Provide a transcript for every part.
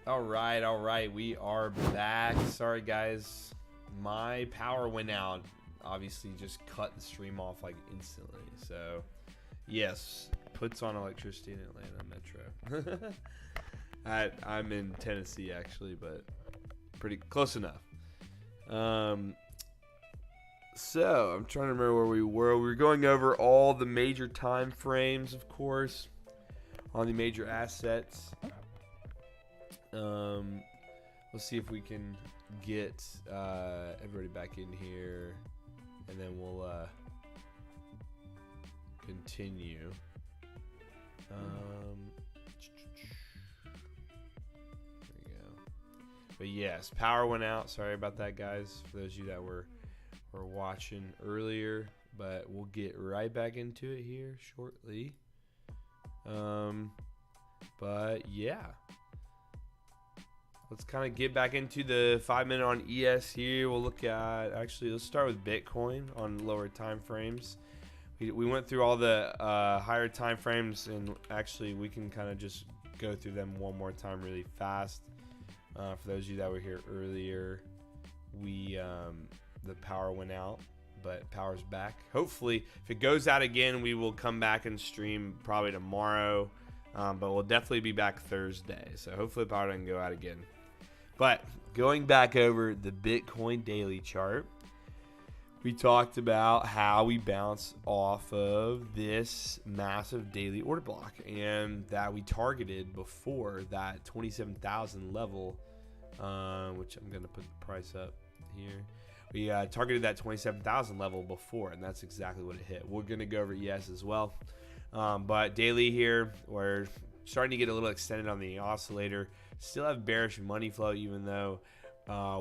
All right, we are back. Sorry guys, my power went out. Obviously just cut the stream off like instantly. So yes, puts on electricity in Atlanta Metro. I'm in Tennessee actually, but pretty close enough. So I'm trying to remember where we were. We were going over all the major time frames, of course, on the major assets. Let's see if we can get everybody back in here, and then we'll continue. There we go. But yes, power went out. Sorry about that, guys. For those of you that were watching earlier, but we'll get right back into it here shortly. But yeah. Let's kind of get back into the 5-minute on ES here. We'll look at, actually, let's start with Bitcoin on lower time frames. We went through all the higher time frames, and actually we can kind of just go through them one more time really fast. For those of you that were here earlier, the power went out, but power's back. Hopefully, if it goes out again, we will come back and stream probably tomorrow, but we'll definitely be back Thursday. So hopefully the power doesn't go out again. But going back over the Bitcoin daily chart, we talked about how we bounce off of this massive daily order block, and that we targeted before that 27,000 level, which I'm going to put the price up here. We targeted that 27,000 level before, and that's exactly what it hit. We're going to go over ES as well. But daily here, we're starting to get a little extended on the oscillator. Still have bearish money flow, even though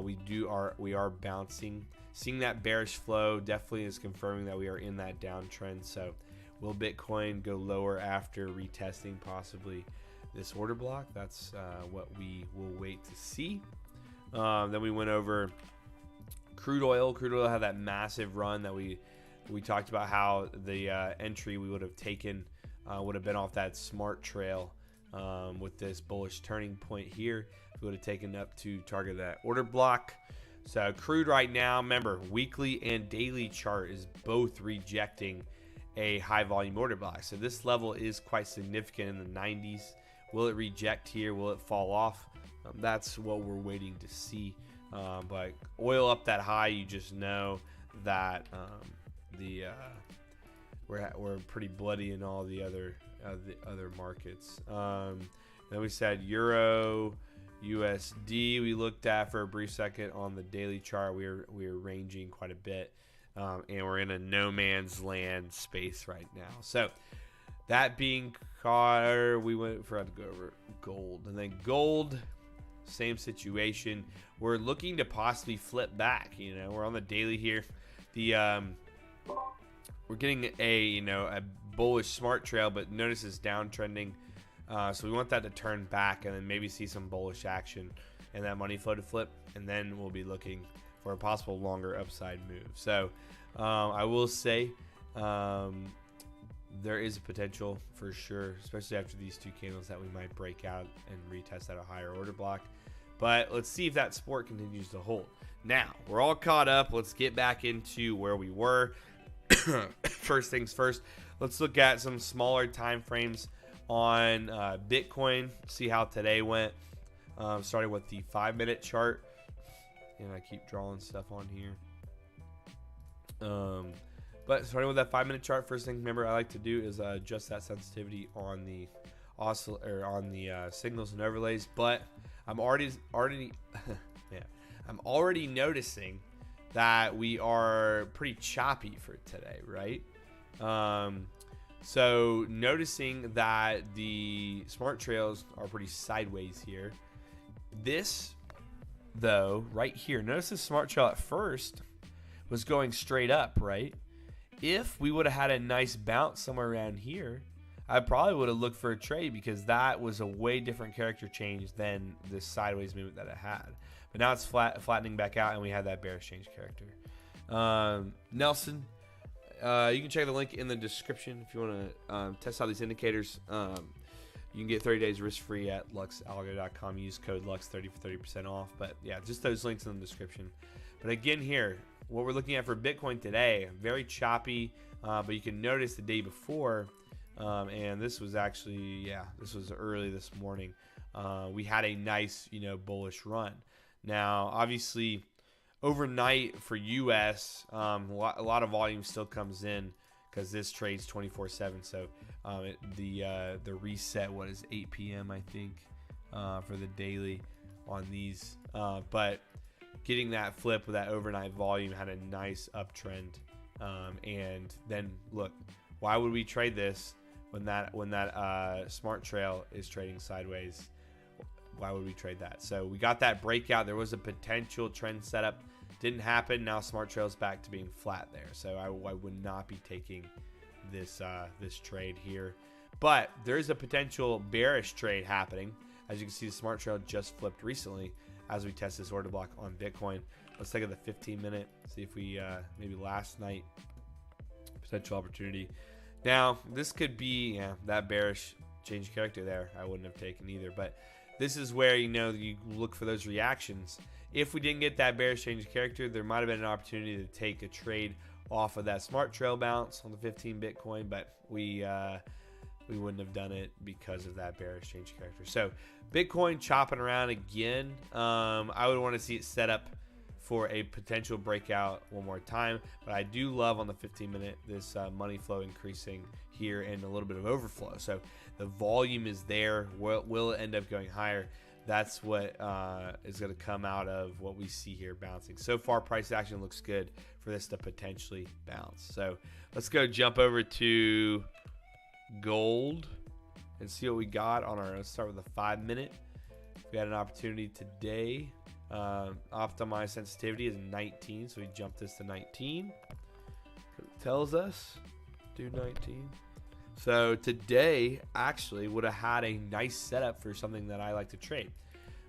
we are bouncing. Seeing that bearish flow definitely is confirming that we are in that downtrend. So will Bitcoin go lower after retesting possibly this order block? That's what we will wait to see. Then we went over crude oil. Crude oil had that massive run that we talked about, how the entry we would have taken would have been off that smart trail. With this bullish turning point here, we would have taken up to target that order block. So crude right now, remember, weekly and daily chart is both rejecting a high volume order block. So this level is quite significant in the 90s. Will it reject here? Will it fall off? That's what we're waiting to see. But oil up that high, you just know that we're pretty bloody in all the other markets. Then we said Euro, USD. We looked at for a brief second on the daily chart. We were ranging quite a bit, and we're in a no man's land space right now. So that being caught, we went for to go over gold, and then gold, same situation. We're looking to possibly flip back. We're on the daily here. We're getting a bullish smart trail, but notice it's downtrending. So we want that to turn back and then maybe see some bullish action and that money flow to flip, and then we'll be looking for a possible longer upside move. So I will say there is a potential for sure, especially after these two candles, that we might break out and retest at a higher order block. But let's see if that support continues to hold. Now, we're all caught up. Let's get back into where we were. First things first, let's look at some smaller time frames on Bitcoin, see how today went. Starting with the 5-minute chart, and I keep drawing stuff on here. But starting with that 5-minute chart, first thing remember I like to do is adjust that sensitivity on the signals and overlays. But I'm already I'm already noticing that we are pretty choppy for today, right? So noticing that the smart trails are pretty sideways here. This, though, right here, notice the smart trail at first was going straight up, right? If we would have had a nice bounce somewhere around here, I probably would have looked for a trade, because that was a way different character change than this sideways movement that it had. But now it's flattening back out, and we have that bearish change character. Nelson, you can check the link in the description if you want to test out these indicators. You can get 30 days risk-free at LuxAlgo.com. Use code LUX30 for 30% off. But yeah, just those links in the description. But again here, what we're looking at for Bitcoin today, very choppy. But you can notice the day before, and this was actually, yeah, this was early this morning. We had a nice, bullish run. Now, obviously, overnight for US, a lot of volume still comes in because this trades 24/7. So the reset, what is 8 p.m. I think for the daily on these. But getting that flip with that overnight volume had a nice uptrend. And then look, why would we trade this when that smart trail is trading sideways? Why would we trade that? So we got that breakout. There was a potential trend setup. Didn't happen. Now smart trail's back to being flat there. So I would not be taking this trade here. But there's a potential bearish trade happening. As you can see, the smart trail just flipped recently as we test this order block on Bitcoin. Let's take the 15-minute. See if we maybe last night potential opportunity. Now this could be that bearish change of character there. I wouldn't have taken either. But this is where you look for those reactions. If we didn't get that bearish change of character, there might have been an opportunity to take a trade off of that smart trail bounce on the 15 Bitcoin, but we wouldn't have done it because of that bearish change of character. So Bitcoin chopping around again. I would want to see it set up for a potential breakout one more time, but I do love on the 15-minute this money flow increasing here and a little bit of overflow. So the volume is there. Will it end up going higher? That's what is going to come out of what we see here bouncing. So far, price action looks good for this to potentially bounce. So let's go jump over to gold and see what we got on our. Let's start with the 5-minute. We had an opportunity today. Optimized sensitivity is 19, so we jumped this to 19. It tells us do 19. So today actually would have had a nice setup for something that I like to trade.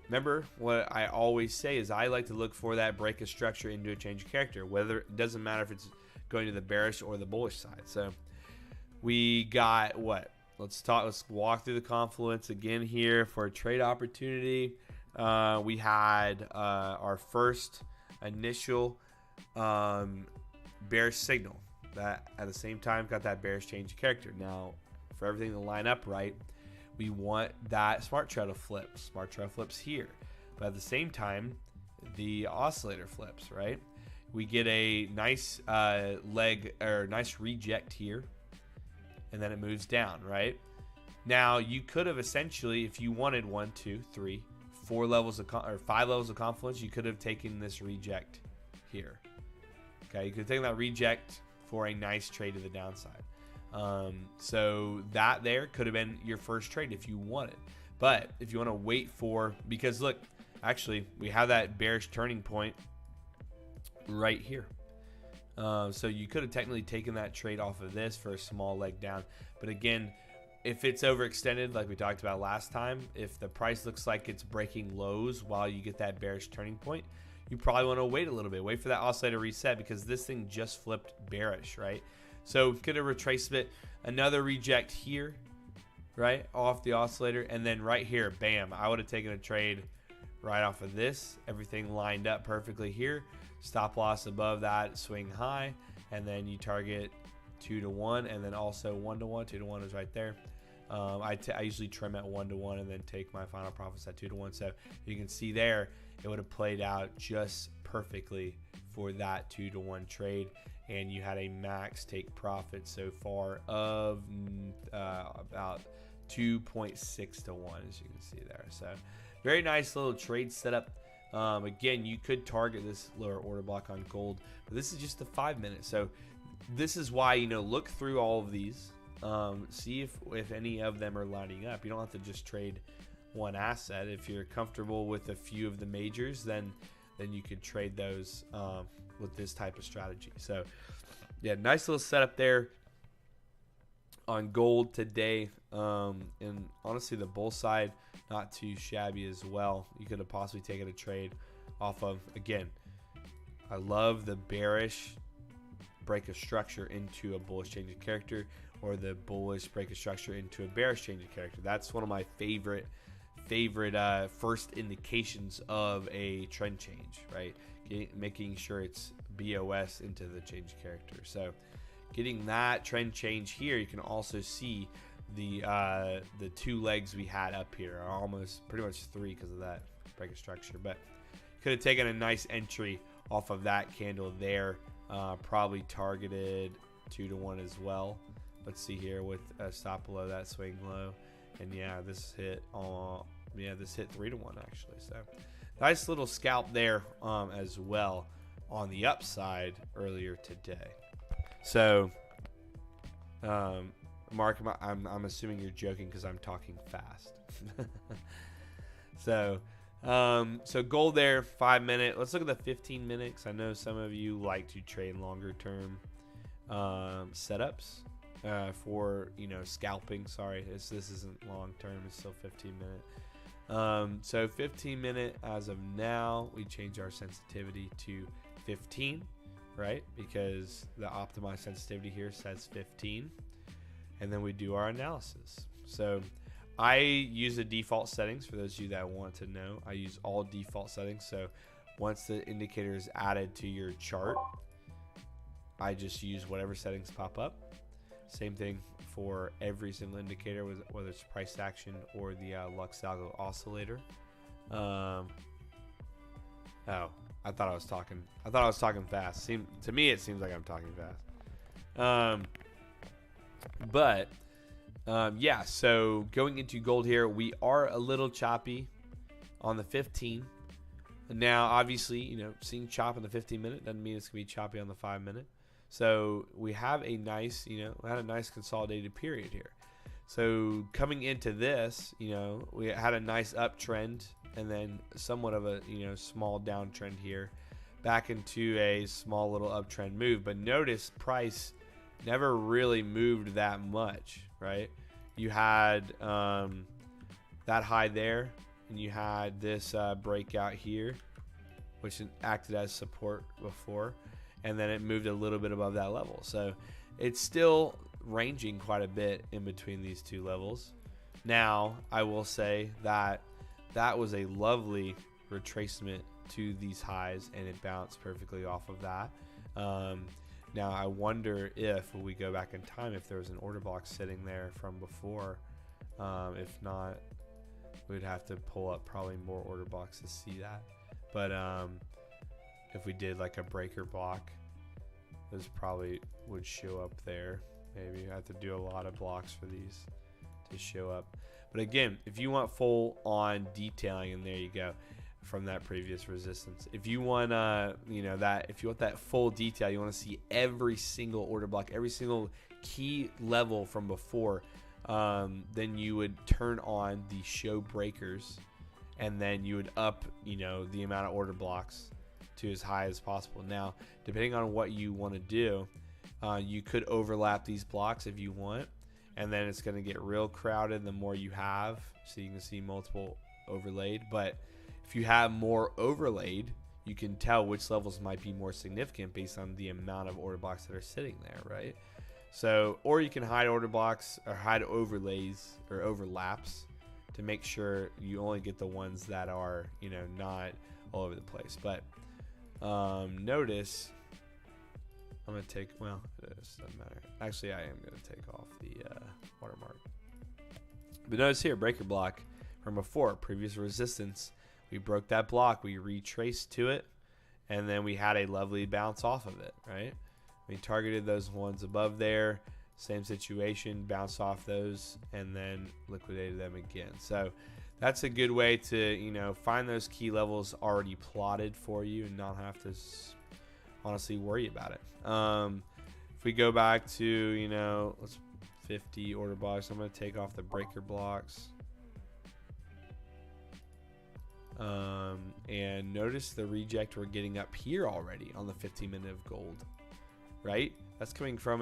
Remember what I always say is I like to look for that break of structure into a change of character. Whether it doesn't matter if it's going to the bearish or the bullish side. So we got what? Let's walk through the confluence again here for a trade opportunity. We had our first initial bearish signal that at the same time got that bearish change of character. Now, for everything to line up right, we want that smart trail to flip. Smart trail flips here, but at the same time, the oscillator flips, right? We get a nice leg or nice reject here, and then it moves down, right? Now, you could have essentially, if you wanted 1, 2, 3, 4 levels of or 5 levels of confluence, you could have taken this reject here. Okay, you could have taken that reject for a nice trade to the downside. So that there could have been your first trade if you wanted. But if you want to wait for, because look, actually we have that bearish turning point right here. So you could have technically taken that trade off of this for a small leg down. But again, if it's overextended, like we talked about last time, if the price looks like it's breaking lows while you get that bearish turning point, you probably want to wait a little bit. Wait for that oscillator reset because this thing just flipped bearish, right? So get a retracement, another reject here, right, off the oscillator, and then right here, bam, I would have taken a trade right off of this. Everything lined up perfectly here. Stop loss above that swing high, and then you target 2 to 1, and then also 1 to 1. 2 to 1 is right there. I usually trim at 1 to 1 and then take my final profits at 2 to 1. So you can see there, it would have played out just perfectly for that 2 to 1 trade, and you had a max take profit so far of about 2.6 to 1, as you can see there. So very nice little trade setup. Again, you could target this lower order block on gold, but this is just the 5-minute. So this is why, look through all of these, see if any of them are lining up. You don't have to just trade one asset. If you're comfortable with a few of the majors, then you could trade those with this type of strategy. So yeah, nice little setup there on gold today. And honestly, the bull side, not too shabby as well. You could have possibly taken a trade off of, again, I love the bearish break of structure into a bullish change of character, or the bullish break of structure into a bearish change of character. That's one of my favorite first indications of a trend change, right? Making sure it's BOS into the change of character. So getting that trend change here, you can also see the 2 legs we had up here are almost pretty much 3 because of that break of structure. But could have taken a nice entry off of that candle there, probably targeted 2 to 1 as well. Let's see here with a stop below that swing low, and yeah, this hit 3 to 1 actually. So nice little scalp there as well on the upside earlier today. So Mark, I'm assuming you're joking because I'm talking fast. So gold there, 5 minute. Let's look at the 15 minute, because I know some of you like to trade longer term setups for scalping. Sorry, this isn't long term. It's still 15 minute. So 15 minute as of now, we change our sensitivity to 15, right? Because the optimized sensitivity here says 15, and then we do our analysis. So I use the default settings. For those of you that want to know, I use all default settings. So once the indicator is added to your chart, I just use whatever settings pop up. Same thing for every single indicator, whether it's price action or the LuxAlgo oscillator. Oh, I thought I was talking fast. To me, it seems like I'm talking fast. Yeah, so going into gold here, we are a little choppy on the 15. Now, obviously, seeing chop in the 15 minute doesn't mean it's going to be choppy on the 5 minute. So we have a nice, we had a nice consolidated period here. So coming into this, we had a nice uptrend and then somewhat of a, small downtrend here back into a small little uptrend move. But notice price never really moved that much, right? You had that high there, and you had this breakout here, which acted as support before, and then it moved a little bit above that level. So it's still ranging quite a bit in between these two levels. Now, I will say that that was a lovely retracement to these highs, and it bounced perfectly off of that. Now, I wonder if we go back in time, if there was an order block sitting there from before. If not, we'd have to pull up probably more order blocks to see that. But if we did like a breaker block, those probably would show up there. Maybe I have to do a lot of blocks for these to show up. But again, if you want full on detailing, and there you go, from that previous resistance. If you want if you want that full detail, you want to see every single order block, every single key level from before, then you would turn on the show breakers, and then you would up the amount of order blocks to as high as possible. Now, depending on what you want to do, you could overlap these blocks if you want, and then it's going to get real crowded the more you have, so you can see multiple overlaid. But if you have more overlaid, you can tell which levels might be more significant based on the amount of order blocks that are sitting there, right? So, or you can hide order blocks or hide overlays or overlaps to make sure you only get the ones that are, not all over the place. But notice, I'm going to take, well, this doesn't matter. Actually, I am going to take off the watermark. But notice here, breaker block from before, previous resistance. We broke that block, we retraced to it, and then we had a lovely bounce off of it, right? We targeted those ones above there, same situation, bounced off those, and then liquidated them again. So that's a good way to, find those key levels already plotted for you and not have to honestly worry about it. If we go back to, let's 50 order blocks, I'm going to take off the breaker blocks. And notice the reject we're getting up here already on the 15 minute of gold, right? That's coming from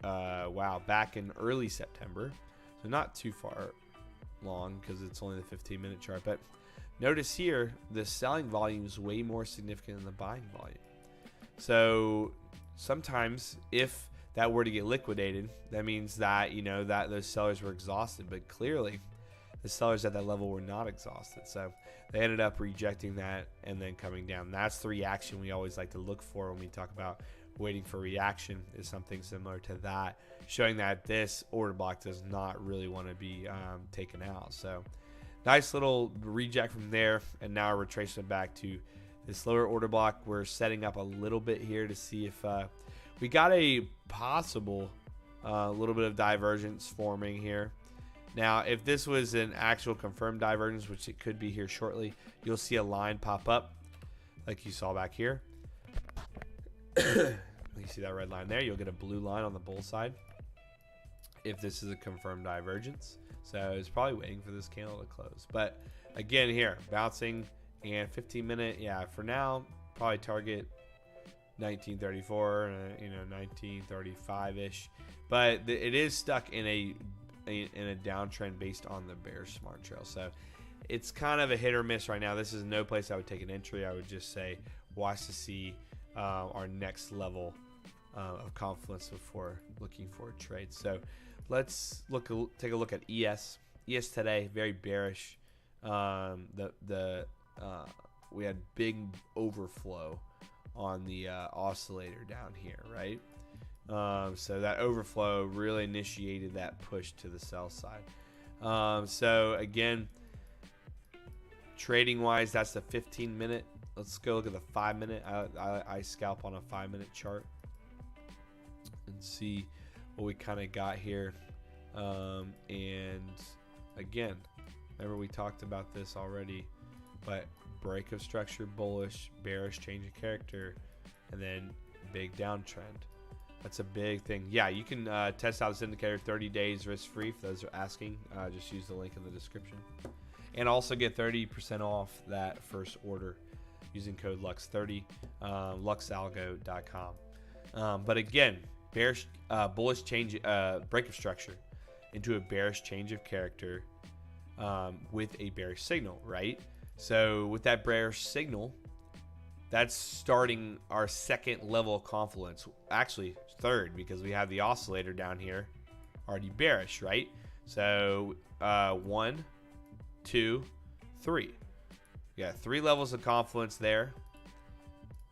wow, back in early September, so not too far long because it's only the 15 minute chart. But notice here the selling volume is way more significant than the buying volume. So sometimes if that were to get liquidated, that means that, you know, that those sellers were exhausted. But clearly, the sellers at that level were not exhausted. So they ended up rejecting that and then coming down. That's the reaction we always like to look for when we talk about waiting for reaction, is something similar to that, showing that this order block does not really want to be taken out. So nice little reject from there, and now we're retracing it back to this lower order block. We're setting up a little bit here to see if we got a possible little bit of divergence forming here. Now, if this was an actual confirmed divergence, which it could be here shortly, you'll see a line pop up like you saw back here. You see that red line there, you'll get a blue line on the bull side if this is a confirmed divergence. So it's probably waiting for this candle to close. But again, here bouncing, and 15-minute, yeah, for now probably target 1934, you know, 1935-ish. But it is stuck in a downtrend based on the bearish smart trail. So it's kind of a hit or miss right now. This is no place I would take an entry. I would just say watch to see our next level of confluence before looking for a trade. So let's take a look at ES. ES today, very bearish. We had big overflow on the oscillator down here, right? So that overflow really initiated that push to the sell side. So again, trading wise, that's the 15-minute. Let's go look at the 5-minute. I scalp on a 5-minute chart and see what we kind of got here. And again, remember we talked about this already, but break of structure, bullish, bearish, change of character, and then big downtrend. That's a big thing. Yeah, you can test out this indicator 30 days risk-free. For those who are asking, just use the link in the description. And also get 30% off that first order using code LUX30, LuxAlgo.com. But again, bearish, bullish change, break of structure into a bearish change of character with a bearish signal, right? So with that bearish signal, that's starting our second level of confluence. Actually, third, because we have the oscillator down here already bearish, right? So 1, 2, 3. We got 3 levels of confluence there.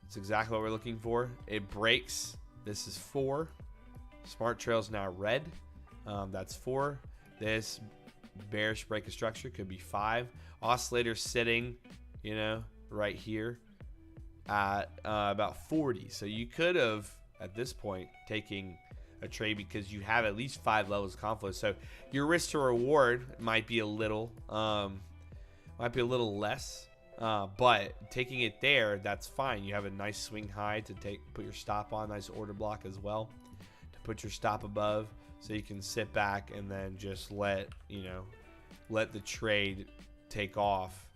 That's exactly what we're looking for. It breaks. This is 4. Smart trail's now red. That's 4. This bearish break of structure could be 5. Oscillator sitting, you know, right here at about 40. So you could have at this point taking a trade because you have at least 5 levels of confluence. So your risk to reward might be a little less, but taking it there, that's fine. You have a nice swing high to put your stop on, nice order block as well to put your stop above, so you can sit back and then just let the trade take off.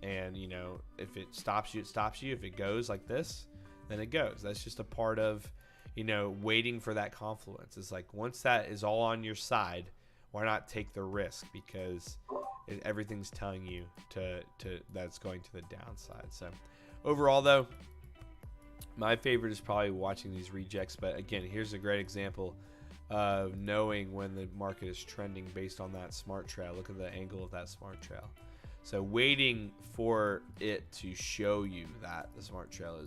And you know, if it stops you, it stops you. If it goes like this, then it goes. That's just a part of, you know, waiting for that confluence. It's like once that is all on your side, why not take the risk? Because everything's telling you to that's going to the downside. So overall though, my favorite is probably watching these rejects. But again, here's a great example of knowing when the market is trending based on that smart trail. Look at the angle of that smart trail. So waiting for it to show you that the smart trail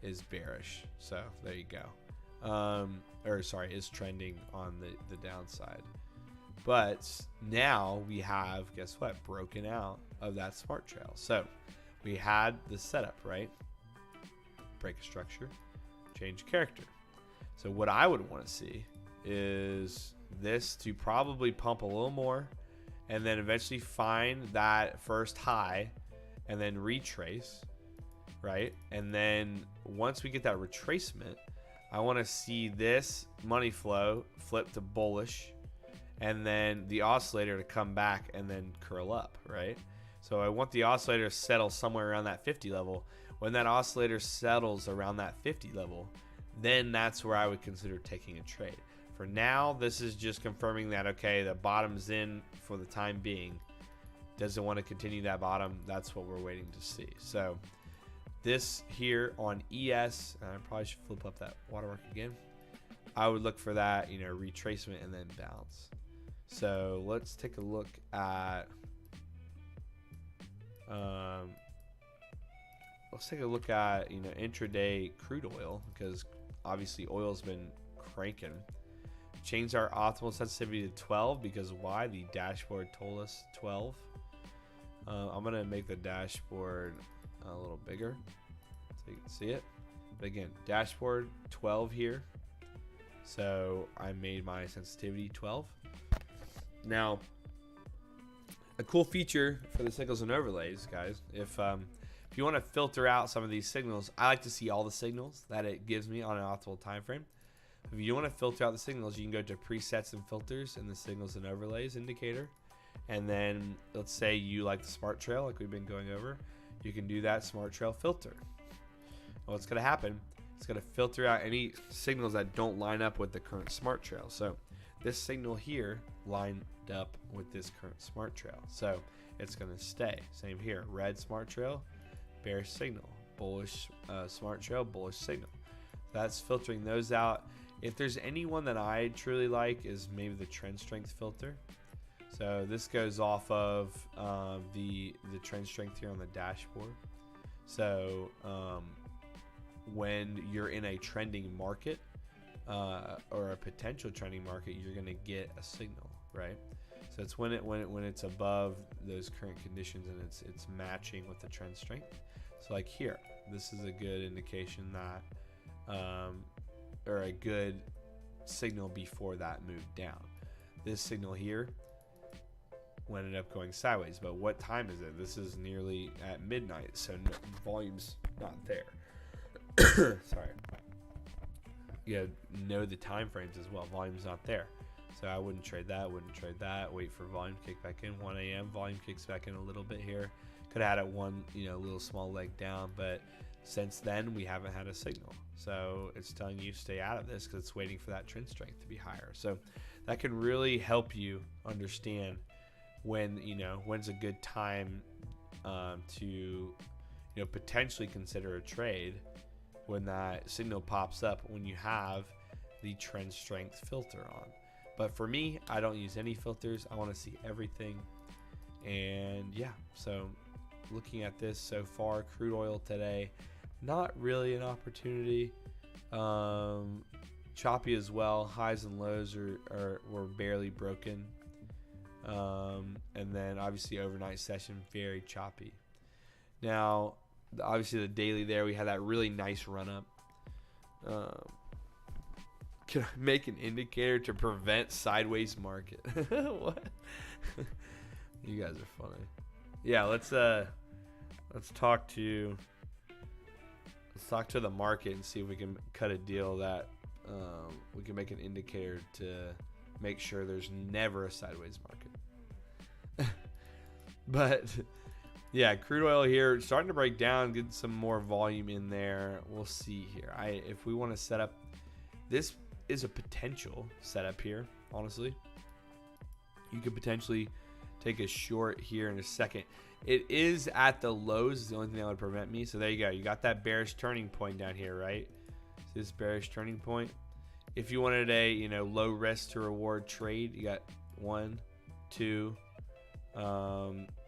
is bearish. So there you go. Is trending on the downside. But now we have, guess what, broken out of that smart trail. So we had the setup, right? Break a structure, change character. So what I would want to see is this to probably pump a little more, and then eventually find that first high and then retrace, right? And then once we get that retracement, I want to see this money flow flip to bullish, and then the oscillator to come back and then curl up, right? So I want the oscillator to settle somewhere around that 50 level. When that oscillator settles around that 50 level, then that's where I would consider taking a trade. For now, this is just confirming that, okay, the bottom's in for the time being. Doesn't want to continue that bottom. That's what we're waiting to see. So This here on ES, I probably should flip up that watermark again. I would look for that, you know, retracement and then bounce. So let's take a look at you know, intraday crude oil, because obviously oil's been cranking. Change our optimal sensitivity to 12 because why? The dashboard told us 12. I'm gonna make the dashboard a little bigger so you can see it. But again, dashboard 12 here. So I made my sensitivity 12. Now, a cool feature for the signals and overlays, guys, if you want to filter out some of these signals, I like to see all the signals that it gives me on an optimal time frame. If you want to filter out the signals, you can go to presets and filters in the signals and overlays indicator. And then let's say you like the smart trail, like we've been going over, you can do that smart trail filter. And what's going to happen, it's going to filter out any signals that don't line up with the current smart trail. So this signal here lined up with this current smart trail, so it's going to stay. Same here, red smart trail, bearish signal, bullish smart trail, bullish signal. That's filtering those out. If there's any one that I truly like is maybe the trend strength filter. So this goes off of the trend strength here on the dashboard. So when you're in a trending market or a potential trending market, you're going to get a signal, right? So it's when it's above those current conditions and it's matching with the trend strength. So like here, this is a good indication that or a good signal before that moved down. This signal here ended up going sideways, but what time is it? This is nearly at midnight, so no, volume's not there. Sorry. You know the time frames as well. Volume's not there, so I wouldn't trade that. Wait for volume kick back in. 1 a.m. volume kicks back in a little bit here. Could have had it one, you know, little small leg down, but since then we haven't had a signal. So it's telling you stay out of this because it's waiting for that trend strength to be higher. So that can really help you understand when, you know, when's a good time to, you know, potentially consider a trade when that signal pops up, when you have the trend strength filter on. But for me, I don't use any filters. I want to see everything. And yeah, so looking at this so far, crude oil today, not really an opportunity. Choppy as well. Highs and lows were barely broken. And then obviously overnight session, very choppy. Now, obviously the daily there, we had that really nice run up. Can I make an indicator to prevent sideways market? What? You guys are funny. Yeah, let's talk to the market and see if we can cut a deal that we can make an indicator to make sure there's never a sideways market. But yeah, crude oil here starting to break down, get some more volume in there. We'll see here. If we want to set up, this is a potential setup here. Honestly, you could potentially take a short here in a second. It is at the lows, is the only thing that would prevent me. So there you go. You got that bearish turning point down here, right? So this bearish turning point. If you wanted a, you know, low risk to reward trade, you got 1, 2,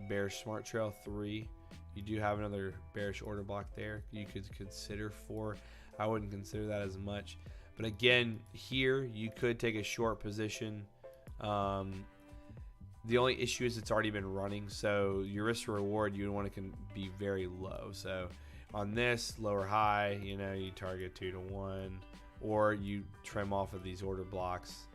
bearish smart trail 3. You do have another bearish order block there. You could consider 4. I wouldn't consider that as much. But again, here you could take a short position. The only issue is it's already been running, so your risk to reward you want to be very low. So on this lower high, you know, you target 2 to 1, or you trim off of these order blocks,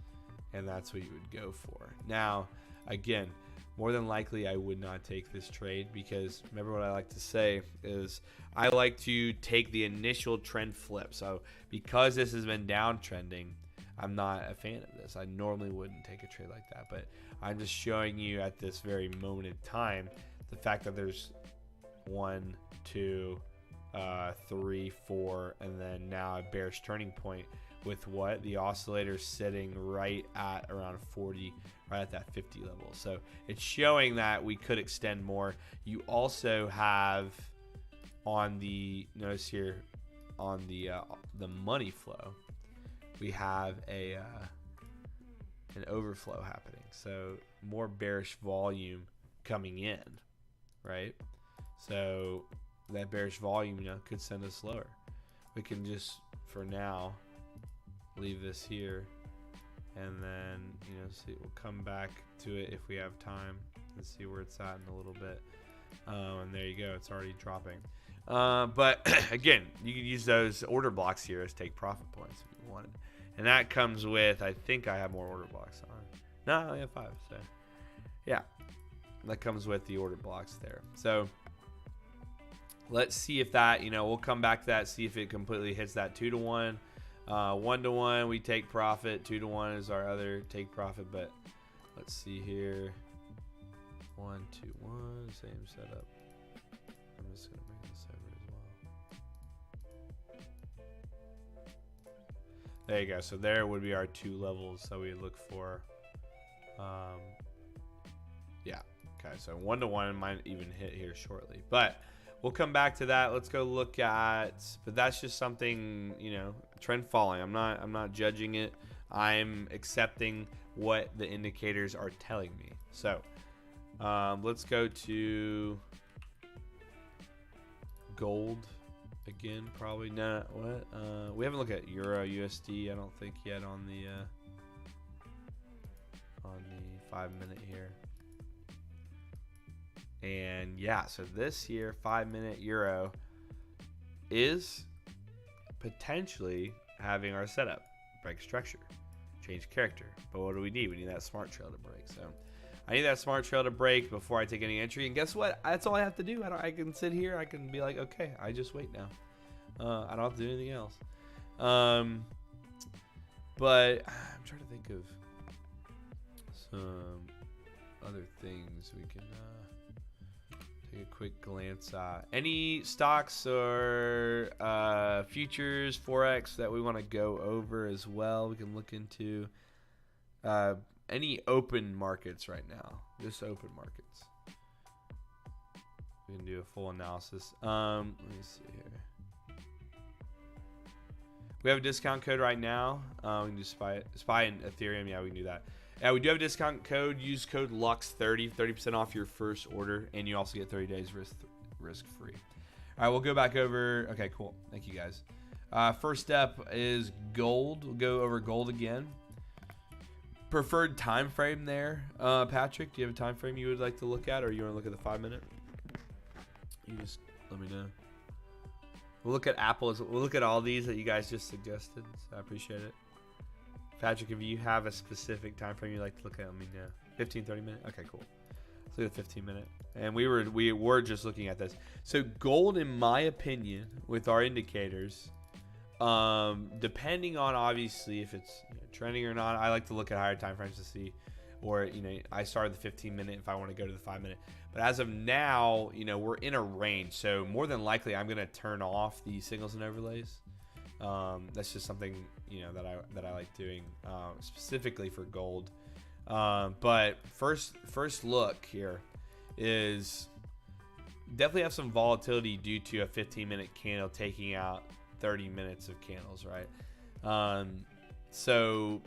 and that's what you would go for. Now, again, more than likely I would not take this trade because remember what I like to say is I like to take the initial trend flip. So because this has been downtrending, I'm not a fan of this. I normally wouldn't take a trade like that, but I'm just showing you at this very moment in time the fact that there's 1, 2, 3, 4, and then now a bearish turning point with what the oscillator sitting right at around 40, right at that 50 level. So it's showing that we could extend more. You also have on the, notice here on the money flow, we have an overflow happening. So more bearish volume coming in, right? So that bearish volume, could send us lower. We can just, for now, leave this here, and then, see, we'll come back to it if we have time and see where it's at in a little bit. And there you go, it's already dropping. But again, you can use those order blocks here as take profit points if you wanted. And that comes with, I think I have more order blocks on. No, I only have 5. So yeah, that comes with the order blocks there. So let's see if that, we'll come back to that, see if it completely hits that 2-to-1. 1-to-1, we take profit. 2-to-1 is our other take profit. But let's see here. 1-2-1, same setup. I'm just gonna bring this over as well. There you go. So there would be our 2 levels that we look for. Yeah. Okay. So 1-to-1 might even hit here shortly, but we'll come back to that. Let's go look at. But that's just something, trend following. I'm not judging it. I'm accepting what the indicators are telling me. So let's go to gold again. Probably not. What? We haven't looked at Euro USD. I don't think yet on the 5-minute here. And yeah, so this here 5-minute Euro is potentially having our setup break structure, change character. But what do we need? We need that smart trail to break. So I need that smart trail to break before I take any entry. And guess what? That's all I have to do. I can sit here. I can be like, okay, I just wait now. I don't have to do anything else. But I'm trying to think of some other things we can take a quick glance at. Any stocks or futures, forex that we want to go over as well? We can look into any open markets right now. Just open markets. We can do a full analysis. Let me see here. We have a discount code right now. We can just spy in Ethereum. Yeah, we can do that. Yeah, we do have a discount code. Use code LUX30, 30% off your first order, and you also get 30 days risk free. All right, we'll go back over. Okay, cool. Thank you guys. First step is gold. We'll go over gold again. Preferred time frame there, Patrick. Do you have a time frame you would like to look at, or you want to look at the 5-minute? You just let me know. We'll look at Apple's. We'll look at all these that you guys just suggested. So I appreciate it. Patrick, if you have a specific time frame you'd like to look at, let me know. 15, 30 minutes? Okay, cool. Let's look at 15-minute. And we were just looking at this. So gold, in my opinion, with our indicators, depending on obviously if it's trending or not, I like to look at higher time frames to see, or I started the 15-minute if I want to go to the 5-minute. But as of now, we're in a range. So more than likely, I'm going to turn off the signals and overlays. That's just something that I like doing specifically for gold. But first look here is definitely have some volatility due to a 15-minute candle taking out 30 minutes of candles, right? So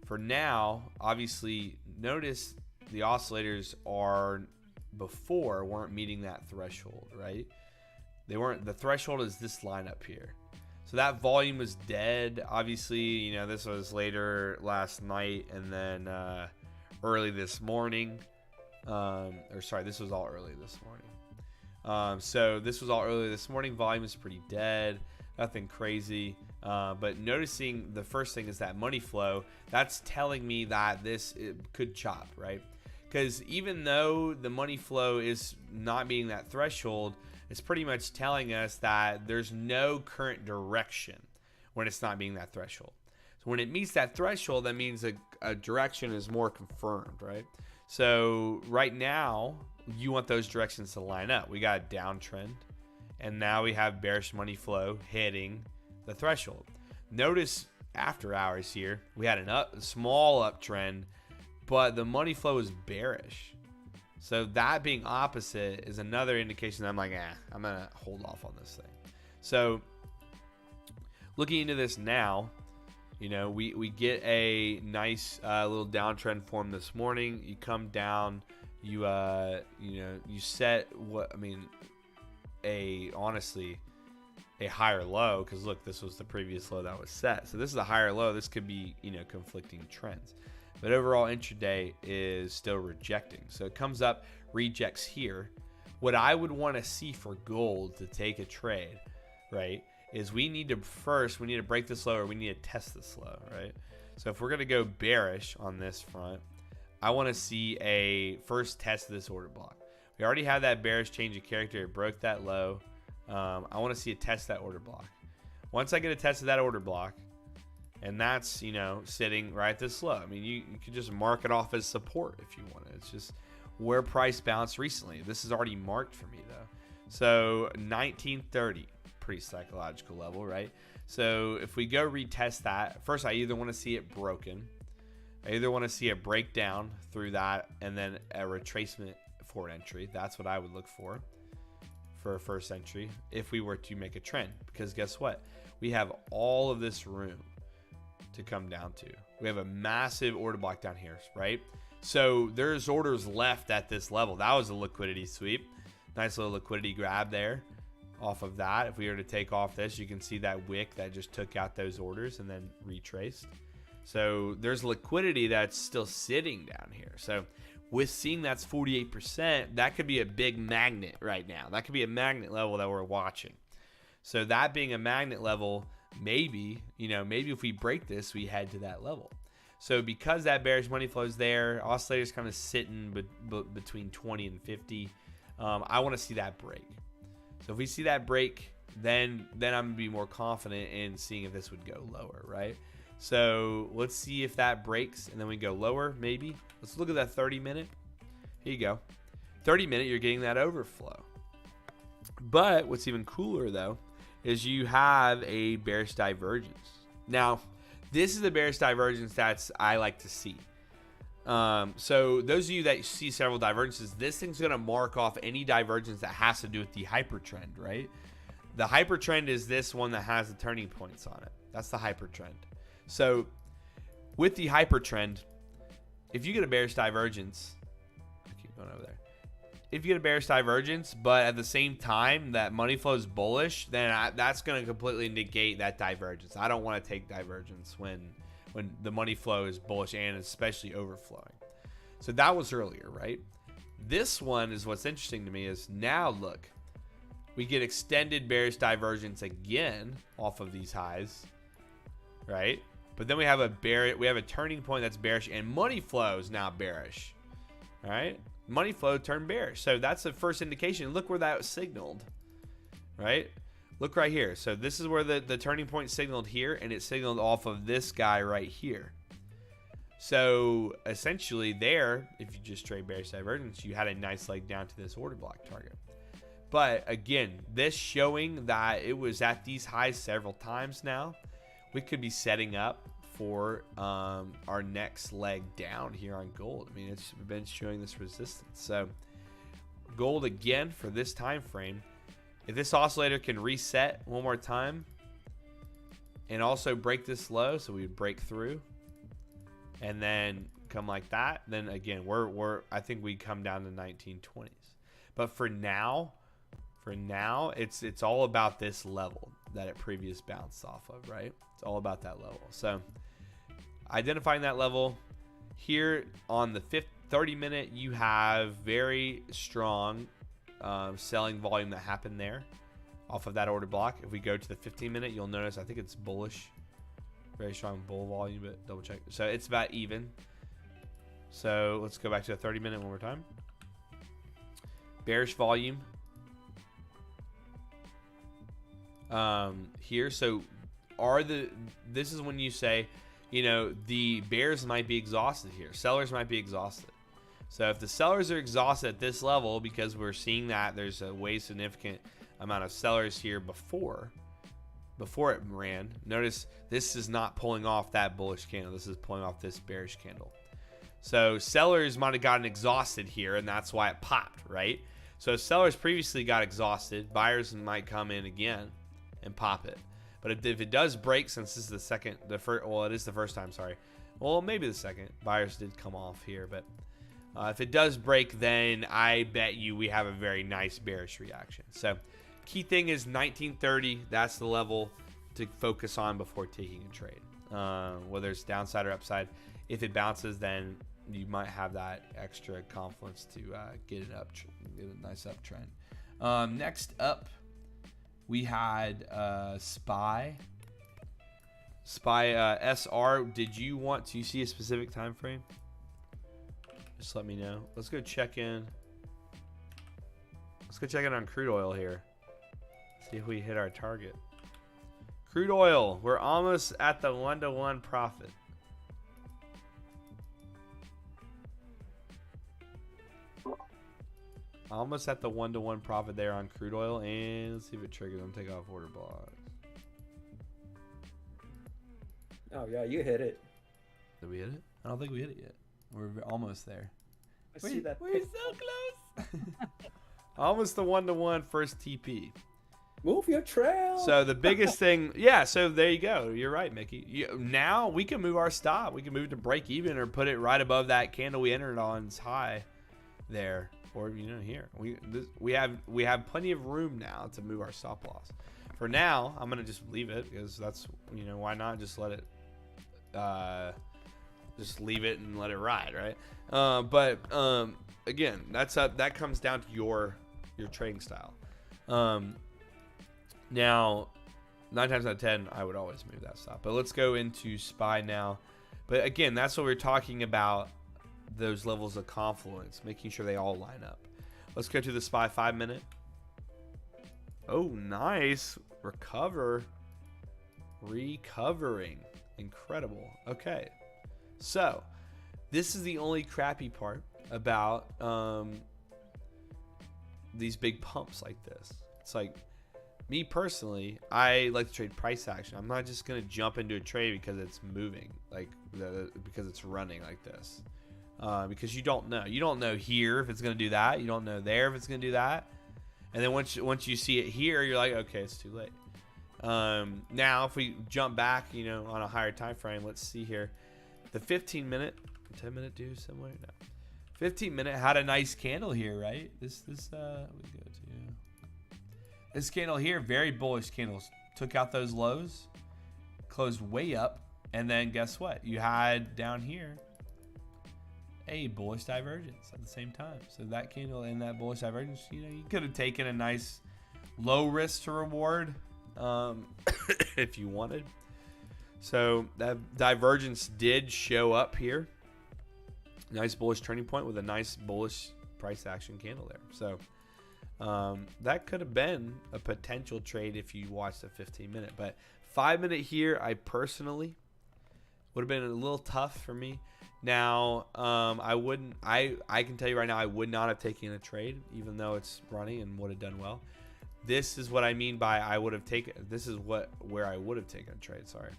for now, obviously, notice the oscillators weren't meeting that threshold, right? They weren't. The threshold is this line up here. So that volume was dead. Obviously, this was later last night and then early this morning. This was all early this morning. So this was all early this morning. Volume is pretty dead. Nothing crazy. But noticing the first thing is that money flow. That's telling me that it could chop, right? Because even though the money flow is not meeting that threshold, it's pretty much telling us that there's no current direction when it's not meeting that threshold. So when it meets that threshold, that means a direction is more confirmed, right? So right now, you want those directions to line up. We got a downtrend, and now we have bearish money flow hitting the threshold. Notice after hours here, we had a small uptrend, but the money flow is bearish. So that being opposite is another indication that I'm like, I'm going to hold off on this thing. So looking into this now, you know, we get a nice little downtrend form this morning. You come down, you know, you set honestly a higher low, because look, this was the previous low that was set. So this is a higher low. This could be, you know, conflicting trends. But overall intraday is still rejecting. So it comes up, rejects here. What I would want to see for gold to take a trade, right, is we need to break this low, or we need to test this low, right? So if we're going to go bearish on this front, I want to see a first test of this order block. We already have that bearish change of character. It broke that low. I want to see a test of that order block. Once I get a test of that order block, and that's, you know, sitting right at this low. I mean, you could just mark it off as support if you want it. It's just where price bounced recently. This is already marked for me, though. So 1930, pretty psychological level, right? So if we go retest that, first I either want to see it broken. I either want to see a breakdown through that and then a retracement for entry. That's what I would look for a first entry if we were to make a trend. Because guess what? We have all of this room to come down to. We have a massive order block down here, right? So there's orders left at this level. That was a liquidity sweep. Nice little liquidity grab there off of that. If we were to take off this, you can see that wick that just took out those orders and then retraced. So there's liquidity that's still sitting down here. So with seeing that's 48%, that could be a big magnet right now. That could be a magnet level that we're watching. So that being a magnet level, maybe if we break this, we head to that level. So because that bearish money flow is there, oscillator's kind of sitting between 20 and 50. I want to see that break. So if we see that break, then I'm going to be more confident in seeing if this would go lower, right? So let's see if that breaks, and then we go lower, maybe. Let's look at that 30-minute. Here you go. 30-minute, you're getting that overflow. But what's even cooler, though, is you have a bearish divergence. Now, this is the bearish divergence that's I like to see. So those of you that see several divergences, this thing's going to mark off any divergence that has to do with the hypertrend, right? The hypertrend is this one that has the turning points on it. That's the hypertrend. So with the hypertrend, if you get a bearish divergence, I keep going over there. If you get a bearish divergence, but at the same time that money flow is bullish, then that's going to completely negate that divergence. I don't want to take divergence when the money flow is bullish and especially overflowing. So that was earlier, right? This one is what's interesting to me is now look, we get extended bearish divergence again off of these highs, right? But then we have a turning point that's bearish, and money flow is now bearish. All right, money flow turned bearish. So that's the first indication. Look where that was signaled, right? Look right here. So this is where the turning point signaled here, and it signaled off of this guy right here. So essentially there, if you just trade bearish divergence, you had a nice leg down to this order block target. But again, this showing that it was at these highs several times now. We could be setting up for our next leg down here on gold. I mean, it's been showing this resistance. So gold again for this time frame. If this oscillator can reset one more time and also break this low, so we would break through and then come like that, then again, I think we come down to 1920s. But for now, it's all about this level that it previous bounced off of, right? It's all about that level. So identifying that level here on the 30-minute, you have very strong selling volume that happened there off of that order block. If we go to the 15-minute, you'll notice I think it's bullish, very strong bull volume, but double check. So it's about even. So let's go back to the 30-minute one more time. Bearish volume here. So this is when you say, the bears might be exhausted here. Sellers might be exhausted. So if the sellers are exhausted at this level, because we're seeing that there's a way significant amount of sellers here before it ran, notice this is not pulling off that bullish candle. This is pulling off this bearish candle. So sellers might have gotten exhausted here, and that's why it popped, right? So sellers previously got exhausted. Buyers might come in again and pop it. But if it does break, since this is it is the first time, sorry. Well, maybe the second. Buyers did come off here, but if it does break, then I bet you we have a very nice bearish reaction. So key thing is 1930. That's the level to focus on before taking a trade. Whether it's downside or upside. If it bounces, then you might have that extra confidence to get a nice uptrend. Next up, we had SPY. SPY SR. Did you want to see a specific time frame? Just let me know. Let's go check in. Let's go check in on crude oil here. See if we hit our target. Crude oil. We're almost at the 1-to-1 profit. Almost at the 1-to-1 profit there on crude oil. And let's see if it triggers them. Take off order blocks. Oh, yeah, you hit it. Did we hit it? I don't think we hit it yet. We're almost there. I see that. We're so close. Almost the 1-to-1 first TP. Move your trail. So the biggest thing, yeah, so there you go. You're right, Mickey. Now we can move our stop. We can move it to break even or put it right above that candle we entered on's high there. Or, here. We have plenty of room now to move our stop loss. For now, I'm going to just leave it because that's, why not just let it, just leave it and let it ride, right? But again, that comes down to your trading style. Now, 9 times out of 10, I would always move that stop. But let's go into SPY now. But again, that's what we're talking about, those levels of confluence, making sure they all line up. Let's go to the SPY 5-minute. Oh, nice. Recovering. Incredible. Okay. So, this is the only crappy part about these big pumps like this. It's like, me personally, I like to trade price action. I'm not just going to jump into a trade because it's moving, because it's running like this. Because you don't know. You don't know here if it's going to do that. You don't know there if it's going to do that. And then once you see it here, you're like, okay, it's too late. Now, if we jump back, on a higher time frame, let's see here. The 15-minute, 10-minute do similar? No. 15-minute had a nice candle here, right? This candle here, very bullish candles. Took out those lows, closed way up, and then guess what? You had down here a bullish divergence at the same time. So that candle and that bullish divergence, you could have taken a nice low risk to reward if you wanted. So that divergence did show up here. Nice bullish turning point with a nice bullish price action candle there. So that could have been a potential trade if you watched the 15-minute. But 5-minute here, I personally would have been a little tough for me. Now, I can tell you right now, I would not have taken a trade, even though it's running and would have done well. This is what I mean by this is where I would have taken a trade, sorry.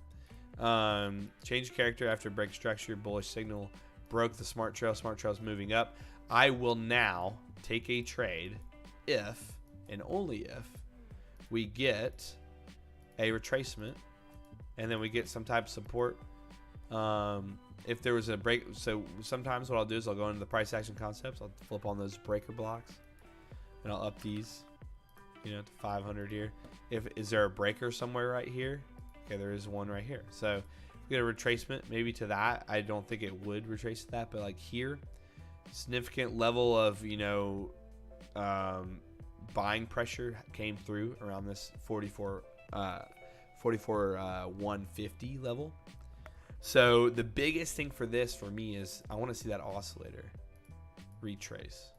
Change character after break structure, bullish signal, broke the smart trail's moving up. I will now take a trade if, and only if, we get a retracement and then we get some type of support. If there was a break, so sometimes what I'll do is I'll go into the price action concepts, I'll flip on those breaker blocks and I'll up these, to 500 here. Is there a breaker somewhere right here? Okay, there is one right here. So if we get a retracement maybe to that, I don't think it would retrace to that, but like here, significant level of, buying pressure came through around this 150 level. So the biggest thing for this for me is I want to see that oscillator retrace.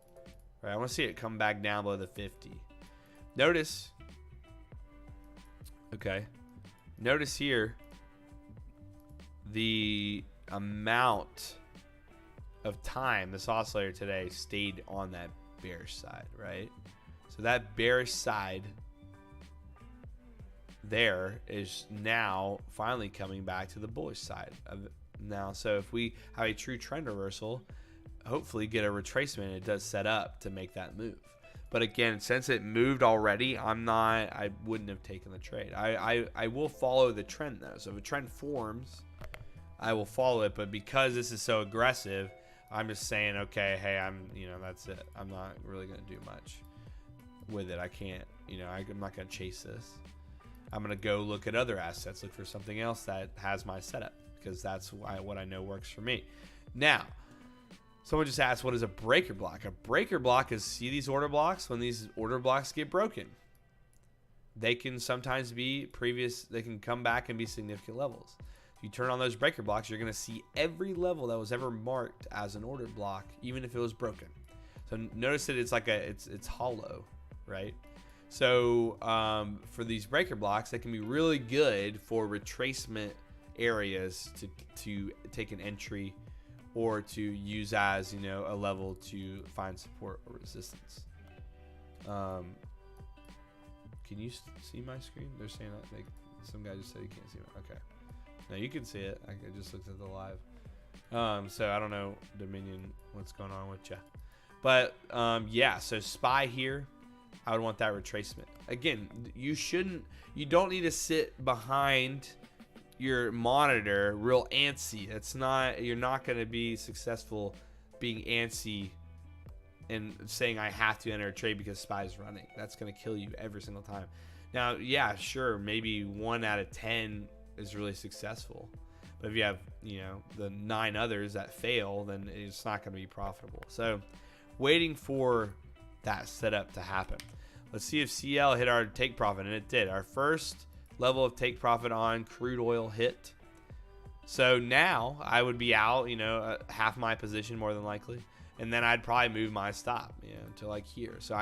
Right? I want to see it come back down below the 50. Notice here the amount of time this oscillator today stayed on that bearish side, right? So that bearish side there is now finally coming back to the bullish side of now. So if we have a true trend reversal, hopefully get a retracement, it does set up to make that move. But again, since it moved already, I wouldn't have taken the trade. I will follow the trend though. So if a trend forms, I will follow it. But because this is so aggressive, I'm just saying, okay, hey, that's it. I'm not really going to do much with it. I can't, I'm not going to chase this. I'm going to go look at other assets, look for something else that has my setup, because that's what I know works for me. Now, someone just asked, what is a breaker block? A breaker block is, see these order blocks? When these order blocks get broken, they can sometimes be they can come back and be significant levels. If you turn on those breaker blocks, you're going to see every level that was ever marked as an order block, even if it was broken. So notice that it's like it's hollow, right? So for these breaker blocks, they can be really good for retracement areas to take an entry, or to use as, a level to find support or resistance. Can you see my screen? They're saying that some guy just said you can't see it. Okay. No, you can see it. I just looked at the live. So I don't know, Dominion, what's going on with you. But yeah, so SPY here, I would want that retracement. Again, you don't need to sit behind your monitor real antsy. You're not going to be successful being antsy and saying I have to enter a trade because SPY is running. That's going to kill you every single time. Now, yeah, sure, maybe 1 out of 10 is really successful, but if you have the 9 others that fail, then it's not going to be profitable. So waiting for that setup to happen. Let's see if CL hit our take profit, and it did. Our first level of take profit on crude oil hit. So now I would be out, half my position more than likely, and then I'd probably move my stop, to like here. So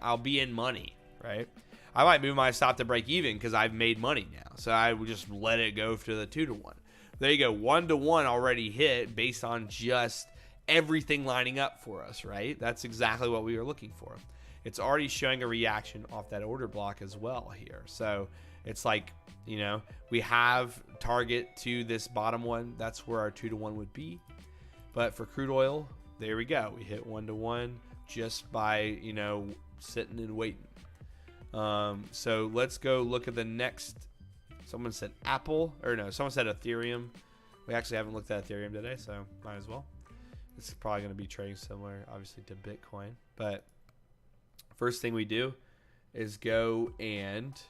I'll be in money, right? I might move my stop to break even because I've made money now. So I would just let it go to the 2-to-1. There you go, 1-to-1 already hit based on just everything lining up for us, right? That's exactly what we were looking for. It's already showing a reaction off that order block as well here. So it's like, we have target to this bottom one. That's where our 2-to-1 would be. But for crude oil, there we go. We hit 1-to-1 just by, sitting and waiting. So let's go look at the next. Someone said someone said Ethereum. We actually haven't looked at Ethereum today, so might as well. It's probably going to be trading similar, obviously, to Bitcoin. But first thing we do is go and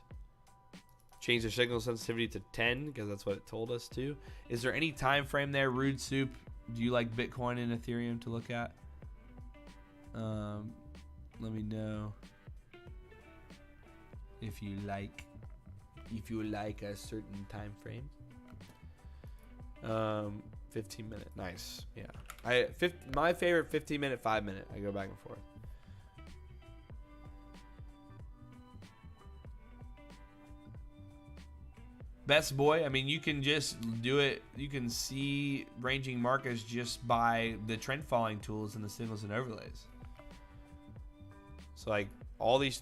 change the signal sensitivity to 10, because that's what it told us to. Is there any time frame there, Rude Soup? Do you like Bitcoin and Ethereum to look at? Let me know if you like a certain time frame. 15-minute, nice. Yeah, my favorite 15-minute, 5-minute. I go back and forth. Best boy, I mean, you can just do it. You can see ranging markets just by the trend following tools and the signals and overlays. So like all these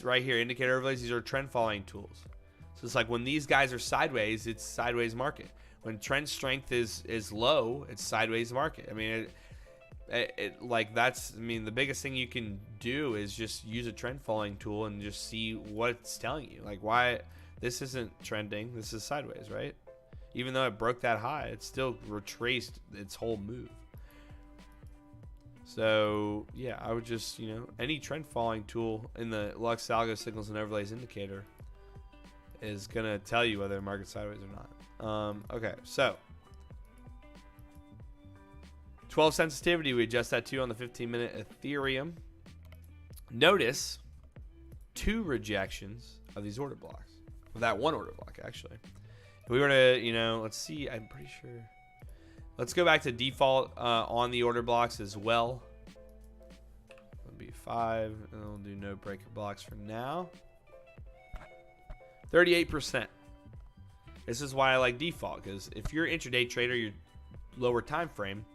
right here, indicator overlays, these are trend following tools. So it's like when these guys are sideways, it's sideways market. When trend strength is low, it's sideways market. I mean, the biggest thing you can do is just use a trend following tool and just see what it's telling you. Like, why this isn't trending, this is sideways, right? Even though it broke that high, it still retraced its whole move. So yeah, I would just, any trend following tool in the LuxAlgo signals and overlays indicator is gonna tell you whether the market's sideways or not. Okay, so 12 sensitivity, we adjust that to on the 15-minute Ethereum. Notice 2 rejections of these order blocks. Well, that one order block, actually. If we were to, let's see, I'm pretty sure. Let's go back to default on the order blocks as well. It'll be 5, and we'll do no breaker blocks for now. 38%. This is why I like default, because if you're an intraday trader, you're lower time frame,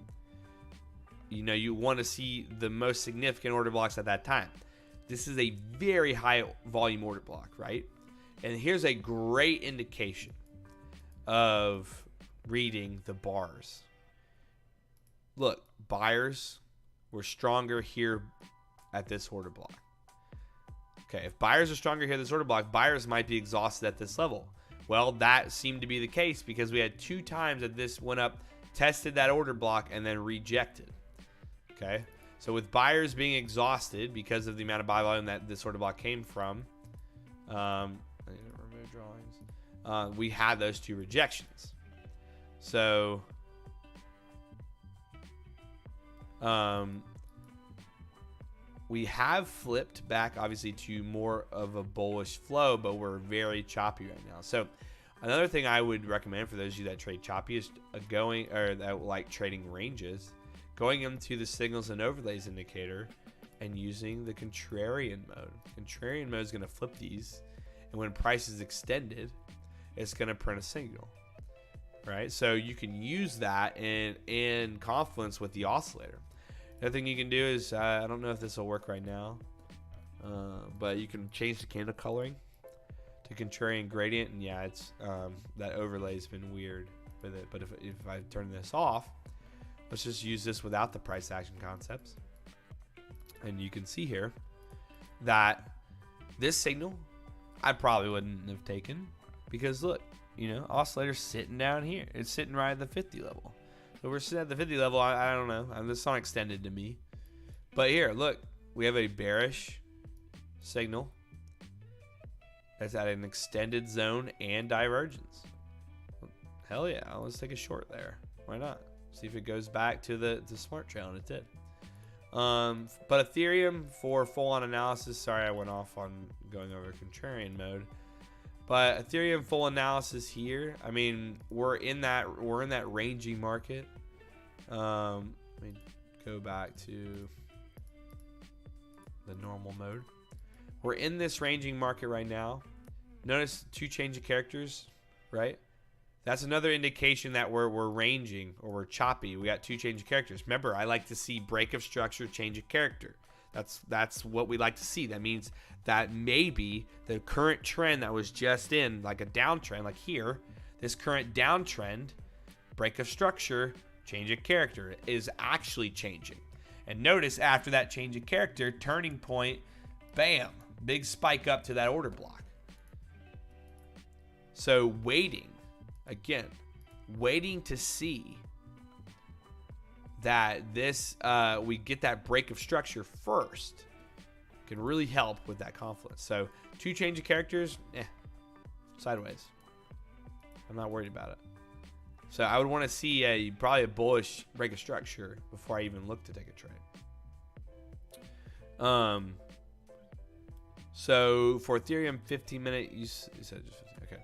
you want to see the most significant order blocks at that time. This is a very high volume order block, right? And here's a great indication of reading the bars. Look, buyers were stronger here at this order block. Okay, if buyers are stronger here at this order block, buyers might be exhausted at this level. Well, that seemed to be the case because we had 2 times that this went up, tested that order block, and then rejected. Okay, so with buyers being exhausted because of the amount of buy volume that this order block came from, I need to remove drawings. We had those 2 rejections. So, we have flipped back, obviously, to more of a bullish flow, but we're very choppy right now. So, another thing I would recommend for those of you that trade choppy is that like trading ranges, going into the signals and overlays indicator and using the contrarian mode. Contrarian mode is going to flip these, and when price is extended, it's going to print a signal, right? So you can use that in confluence with the oscillator. Another thing you can do is, I don't know if this will work right now, but you can change the candle coloring to contrarian gradient, and yeah, it's that overlay's been weird with it. But if I turn this off, let's just use this without the price action concepts, and you can see here that this signal I probably wouldn't have taken because look, oscillator's sitting down here. It's sitting right at the 50 level. So we're sitting at the 50 level. I don't know. This is not extended to me. But here, look. We have a bearish signal that's at an extended zone and divergence. Hell yeah. Let's take a short there. Why not? See if it goes back to the smart trail, and it did. But Ethereum for full-on analysis. Sorry, I went off on going over contrarian mode. But Ethereum full analysis here. I mean, we're in that ranging market. Let me go back to the normal mode. We're in this ranging market right now. Notice 2 change of characters, right? That's another indication that we're ranging or we're choppy. We got 2 change of characters. Remember, I like to see break of structure, change of character. That's what we like to see. That means that maybe the current trend that was just in, like a downtrend, like here, this current downtrend, break of structure, change of character, is actually changing. And notice after that change of character, turning point, bam, big spike up to that order block. So waiting to see that this we get that break of structure first can really help with that confluence. So 2 change of characters, sideways. I'm not worried about it. So I would want to see probably a bullish break of structure before I even look to take a trade. So for Ethereum 15-minute, you said just 15, okay.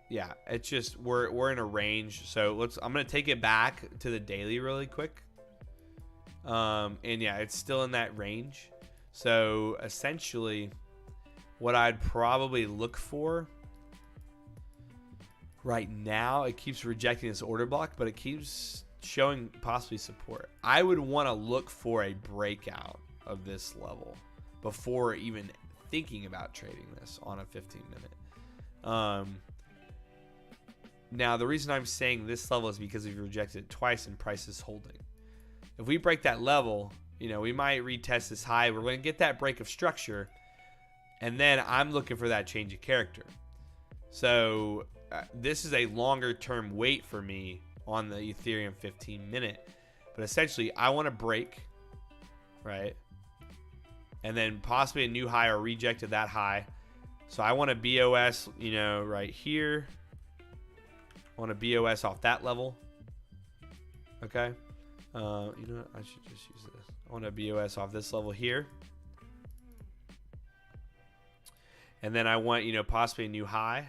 Yeah, it's just we're in a range. So I'm gonna take it back to the daily really quick. And yeah, it's still in that range. So essentially, what I'd probably look for right now, it keeps rejecting this order block, but it keeps showing possibly support. I would want to look for a breakout of this level before even thinking about trading this on a 15-minute. Now, the reason I'm saying this level is because we've rejected it twice and price is holding. If we break that level, we might retest this high. We're going to get that break of structure, and then I'm looking for that change of character. So this is a longer-term wait for me on the Ethereum 15-minute. But essentially, I want to break, right? And then possibly a new high or reject of that high. So I want a BOS, right here. I want a BOS off that level. Okay. You know what? I should just use this. I want a BOS off this level here. And then I want, possibly a new high.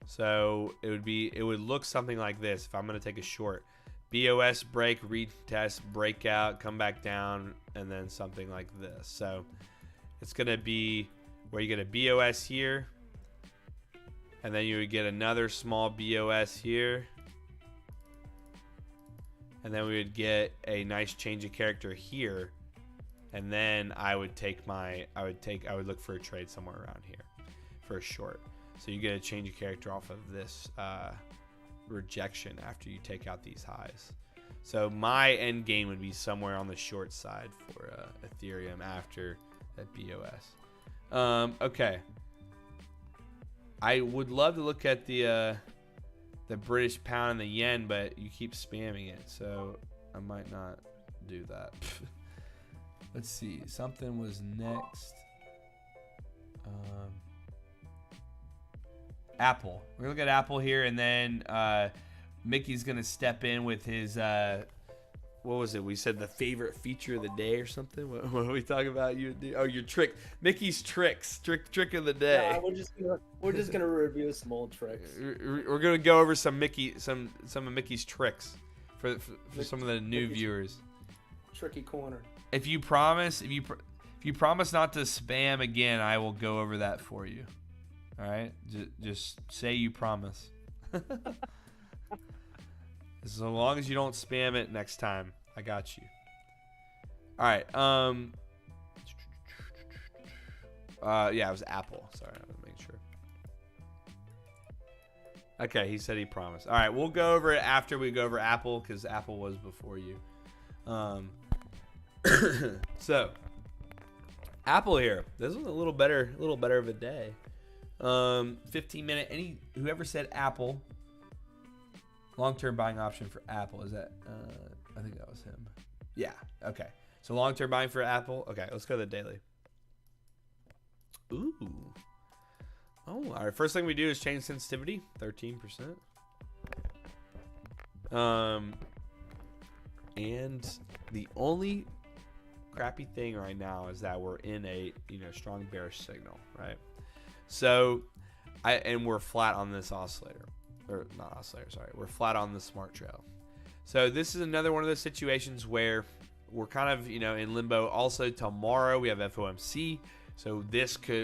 So it would look something like this if I'm going to take a short. BOS break, retest, breakout, come back down, and then something like this. So it's going to be where you get a BOS here. And then you would get another small BOS here. And then we would get a nice change of character here. And then I would look for a trade somewhere around here for a short. So you get a change of character off of this rejection after you take out these highs. So my end game would be somewhere on the short side for Ethereum after that BOS. Okay. I would love to look at the British pound and the yen, but you keep spamming it, so I might not do that. Let's see. Something was next. Apple. We're gonna look at Apple here, and then Mickey's gonna step in with his what was it? We said the favorite feature of the day or something. What are we talking about? Oh, your trick. Mickey's tricks. Trick of the day. Yeah, we're just gonna review some old tricks. We're gonna go over some of Mickey's tricks for some of the new viewers. Tricky corner. If you promise not to spam again, I will go over that for you. All right, just say you promise. As long as you don't spam it next time, I got you. All right. Yeah, it was Apple. Sorry, I want to make sure. Okay, he said he promised. All right, we'll go over it after we go over Apple because Apple was before you. So, Apple here. This was a little better of a day. 15-minute. Whoever said Apple. Long-term buying option for Apple. Is that? I think that was him. Yeah. Okay. So long-term buying for Apple. Okay. Let's go to the daily. Ooh. Oh. All right. First thing we do is change sensitivity. 13%. And the only crappy thing right now is that we're in a strong bearish signal, right? So, we're flat on this oscillator. Or not oscillator, sorry. We're flat on the smart trail. So this is another one of those situations where we're kind of, in limbo. Also tomorrow we have FOMC. So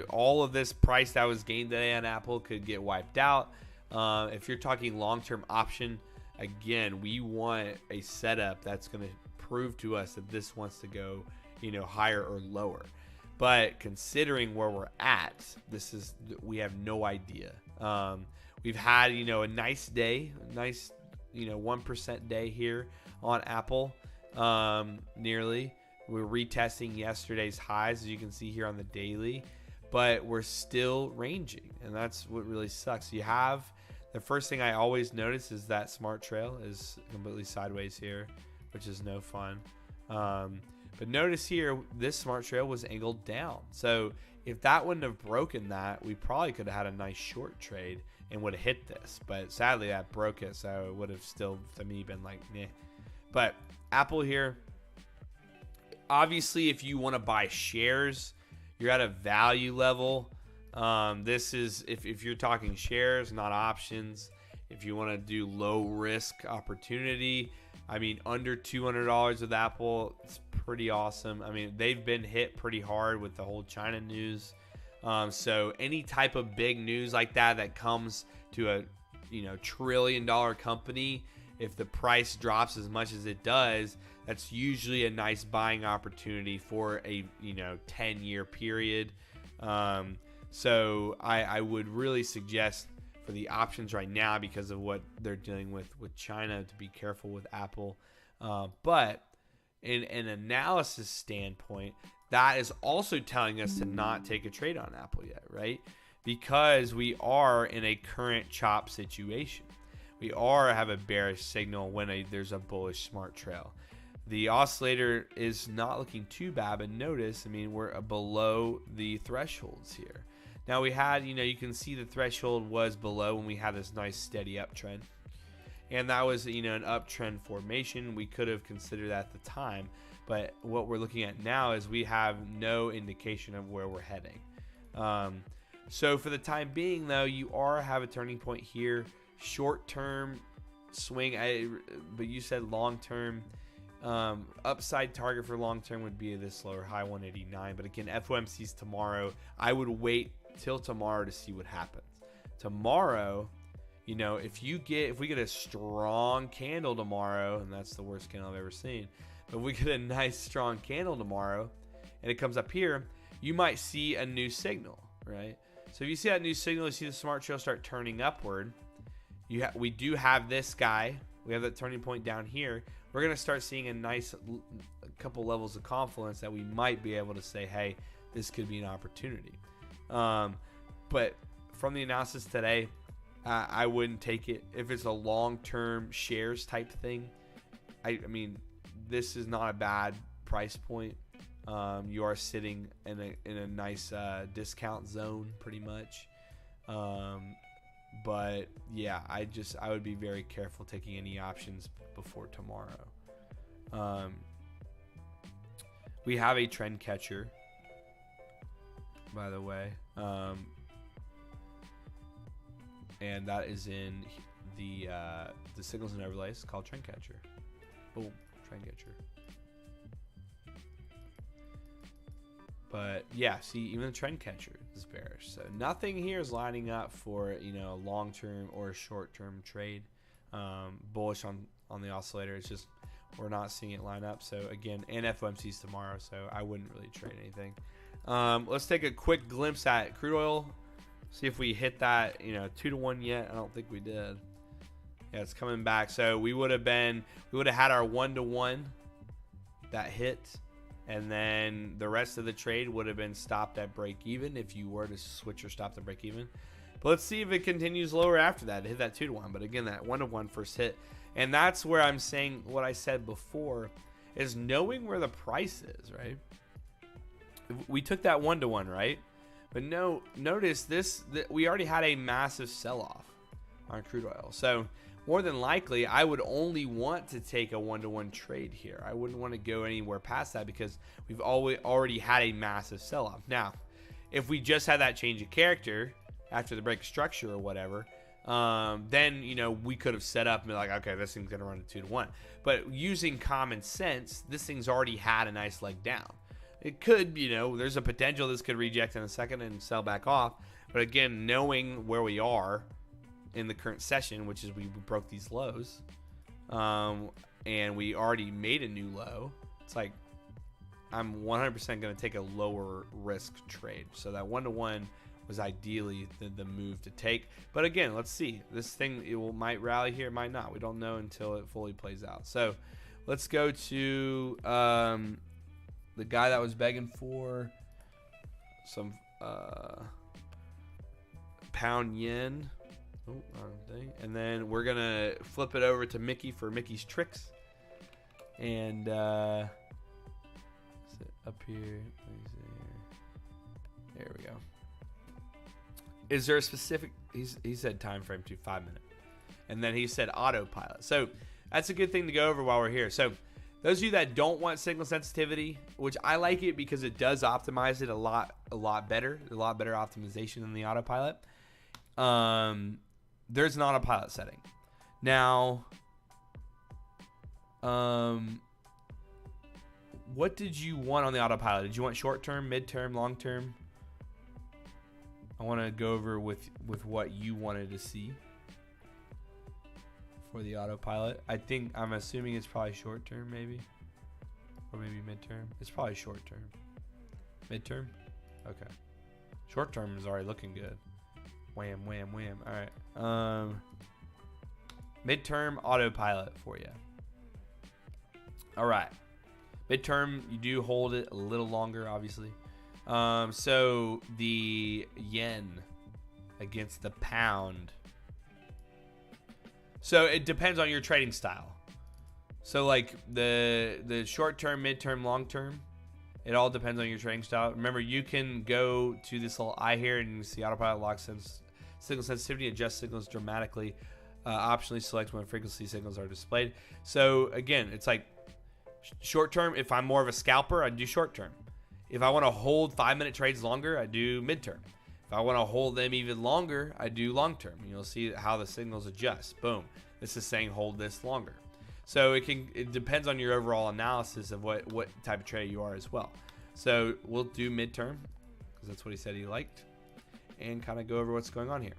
all of this price that was gained today on Apple could get wiped out. If you're talking long-term option, again, we want a setup that's going to prove to us that this wants to go, higher or lower. But considering where we're at, we have no idea. We've had, a nice day, 1% day here on Apple, nearly. We're retesting yesterday's highs, as you can see here on the daily, but we're still ranging, and that's what really sucks. The first thing I always notice is that smart trail is completely sideways here, which is no fun. But notice here, this smart trail was angled down. So if that wouldn't have broken that, we probably could have had a nice short trade and would have hit this. But sadly, that broke it, so it would have still, to me, been like, meh. But Apple here, obviously, if you want to buy shares, you're at a value level. This is, if you're talking shares, not options. If you want to do low risk opportunity, under $200 with Apple, it's pretty awesome. They've been hit pretty hard with the whole China news. So any type of big news like that comes to a $1 trillion company, if the price drops as much as it does, that's usually a nice buying opportunity for a 10-year period. So I would really suggest for the options right now, because of what they're dealing with China, to be careful with Apple. But in an analysis standpoint, that is also telling us to not take a trade on Apple yet, right? Because we are in a current chop situation. We have a bearish signal when there's a bullish smart trail. The oscillator is not looking too bad, but notice, we're below the thresholds here. Now we had, you can see the threshold was below when we had this nice steady uptrend. And that was, an uptrend formation. We could have considered that at the time. But what we're looking at now is we have no indication of where we're heading. So for the time being, though, you have a turning point here. Short-term swing, but you said long-term. Upside target for long-term would be this lower high 189. But again, FOMC's tomorrow. I would wait till tomorrow to see what happens. Tomorrow, if we get a strong candle tomorrow, and that's the worst candle I've ever seen, but if we get a nice strong candle tomorrow and it comes up here, you might see a new signal, right? So if you see that new signal, you see the smart trail start turning upward, we do have this guy. We have that turning point down here. We're going to start seeing a couple levels of confluence that we might be able to say, hey, this could be an opportunity. But from the analysis today, I wouldn't take it. If it's a long-term shares type thing, I mean, this is not a bad price point. You are sitting in a nice discount zone pretty much. But yeah, I would be very careful taking any options before tomorrow. We have a trend catcher, by the way, and that is in the signals and overlays called trend catcher. Boom, trend catcher. But yeah, see, even the trend catcher is bearish. So nothing here is lining up for, a long-term or a short-term trade. Bullish on the oscillator. It's just we're not seeing it line up. So again, and FOMC's tomorrow, so I wouldn't really trade anything. Let's take a quick glimpse at crude oil. See if we hit that 2-to-1 yet. I don't think we did. Yeah, it's coming back. So we would have had our 1-to-1 that hit. And then the rest of the trade would have been stopped at break even if you were to switch or stop the break even. But let's see if it continues lower after that. It hit that 2-to-1. But again, that 1-to-1 first hit. And that's where I'm saying what I said before is knowing where the price is, right? We took that 1-to-1, right? But notice this, we already had a massive sell-off on crude oil. So more than likely, I would only want to take a 1-to-1 trade here. I wouldn't want to go anywhere past that because we've already had a massive sell-off. Now, if we just had that change of character after the break of structure or whatever, then, we could have set up and be like, okay, this thing's going to run to 2-to-1. But using common sense, this thing's already had a nice leg down. It could, there's a potential this could reject in a second and sell back off. But again, knowing where we are in the current session, which is we broke these lows, and we already made a new low, it's like I'm 100% going to take a lower risk trade. So that 1-to-1 was ideally the move to take. But again, let's see. This thing, might rally here, it might not. We don't know until it fully plays out. So let's go to the guy that was begging for some pound yen. Oh, wrong thing. And then we're going to flip it over to Mickey for Mickey's tricks. And is it up here? There we go. Is there a specific, he said time frame to 5 minutes. And then he said autopilot. So that's a good thing to go over while we're here. So those of you that don't want signal sensitivity, which I like it because it does optimize it a lot better optimization than the autopilot. There's an autopilot setting. Now, what did you want on the autopilot? Did you want short term, mid term, long term? I want to go over with what you wanted to see for the autopilot. I'm assuming it's probably short term, maybe, or maybe mid term. It's probably short term. Mid term. Okay. Short term is already looking good. Wham, wham, wham. All right. Midterm autopilot for you. All right. Midterm, you do hold it a little longer, obviously. So the yen against the pound. So it depends on your trading style. So like the short term, midterm, long term, it all depends on your trading style. Remember, you can go to this little eye here and you see autopilot lock signal sensitivity, adjust signals dramatically, optionally select when frequency signals are displayed. So again, it's like short term. If I'm more of a scalper, I do short term. If I want to hold 5 minute trades longer, I do midterm. If I want to hold them even longer, I do long term. You'll see how the signals adjust. Boom. This is saying hold this longer. So it depends on your overall analysis of what type of trader you are as well. So we'll do midterm because that's what he said he liked, and kind of go over what's going on here.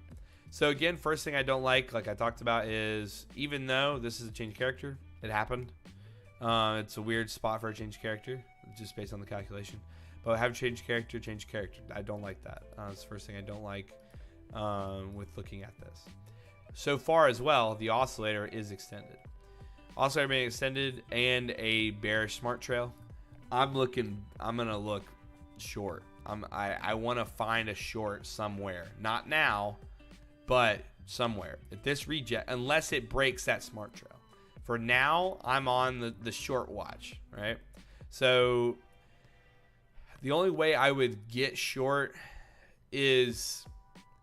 So again, first thing I don't like I talked about, is even though this is a change character, it happened. It's a weird spot for a change character, just based on the calculation. But have change character. I don't like that. It's the first thing I don't like with looking at this. so far as well, the oscillator is extended. Oscillator being extended and a bearish smart trail. I'm gonna look short. I want to find a short somewhere. Not now, but somewhere. If this reject, unless it breaks that smart trail. For now, I'm on the short watch, right? So the only way I would get short is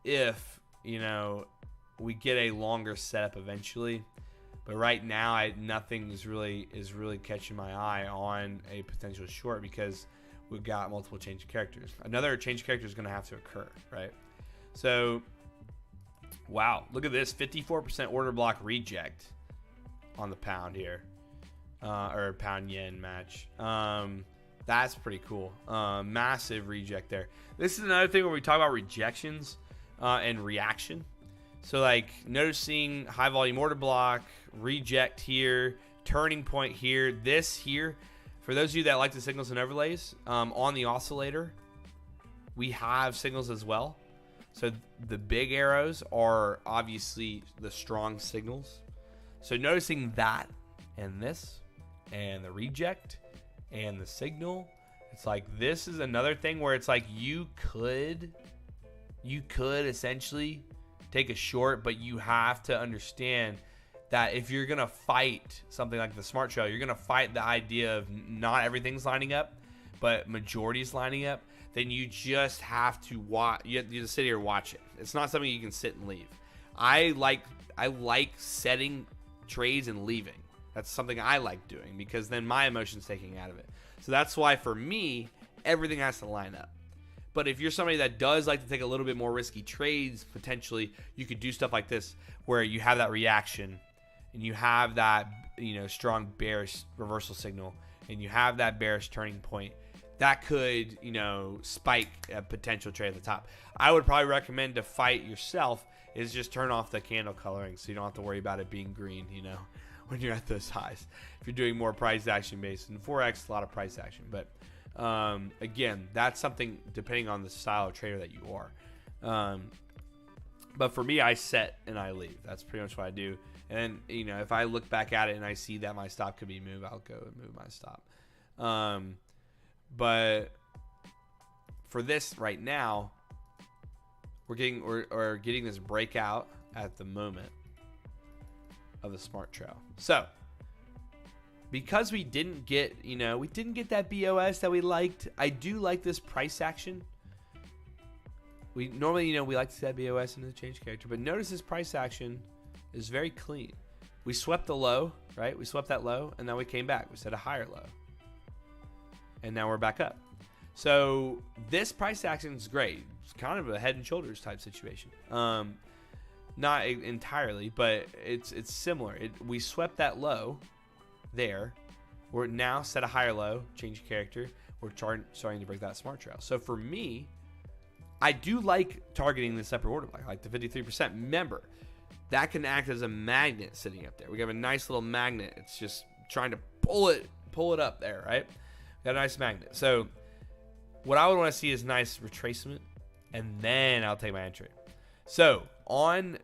if, we get a longer setup eventually. But right now, nothing is really catching my eye on a potential short because we've got multiple change of characters. Another change of character is going to have to occur, right? So, wow, look at this, 54% order block reject on the pound here, or pound yen match. That's pretty cool. Massive reject there. This is another thing where we talk about rejections and reaction. So like noticing high volume order block, reject here, turning point here, this here. For those of you that like the signals and overlays, on the oscillator, we have signals as well. So the big arrows are obviously the strong signals. So noticing that and this and the reject and the signal, it's like this is another thing where it's like you could essentially take a short, but you have to understand that if you're going to fight something like the smart trail, you're going to fight the idea of not everything's lining up, but majority is lining up, then you just have to watch. You have to sit here and watch it. It's not something you can sit and leave. I like setting trades and leaving. That's something I like doing because then my emotion's taking out of it. So that's why for me, everything has to line up. But if you're somebody that does like to take a little bit more risky trades, potentially you could do stuff like this where you have that reaction and you have that, strong bearish reversal signal and you have that bearish turning point. That could, spike a potential trade at the top. I would probably recommend to fight yourself is just turn off the candle coloring so you don't have to worry about it being green, when you're at those highs. If you're doing more price action based, and Forex, a lot of price action. But again, that's something depending on the style of trader that you are. But for me, I set and I leave. That's pretty much what I do. And then, if I look back at it and I see that my stop could be moved, I'll go and move my stop. But for this right now, we're getting this breakout at the moment of the smart trail. So because we didn't get, that BOS that we liked, I do like this price action. We normally, we like to set BOS into the change character, but notice this price action is very clean. We swept the low, right? We swept that low, and then we came back. We set a higher low. And now we're back up. So this price action is great. It's kind of a head and shoulders type situation. Not entirely, but it's similar. We swept that low there. We're now set a higher low, change character. We're starting to break that smart trail. So for me, I do like targeting this upper order block, like the 53%. Remember, that can act as a magnet sitting up there. We have a nice little magnet. It's just trying to pull it up there, right? Got a nice magnet. So what I would want to see is nice retracement, and then I'll take my entry. So on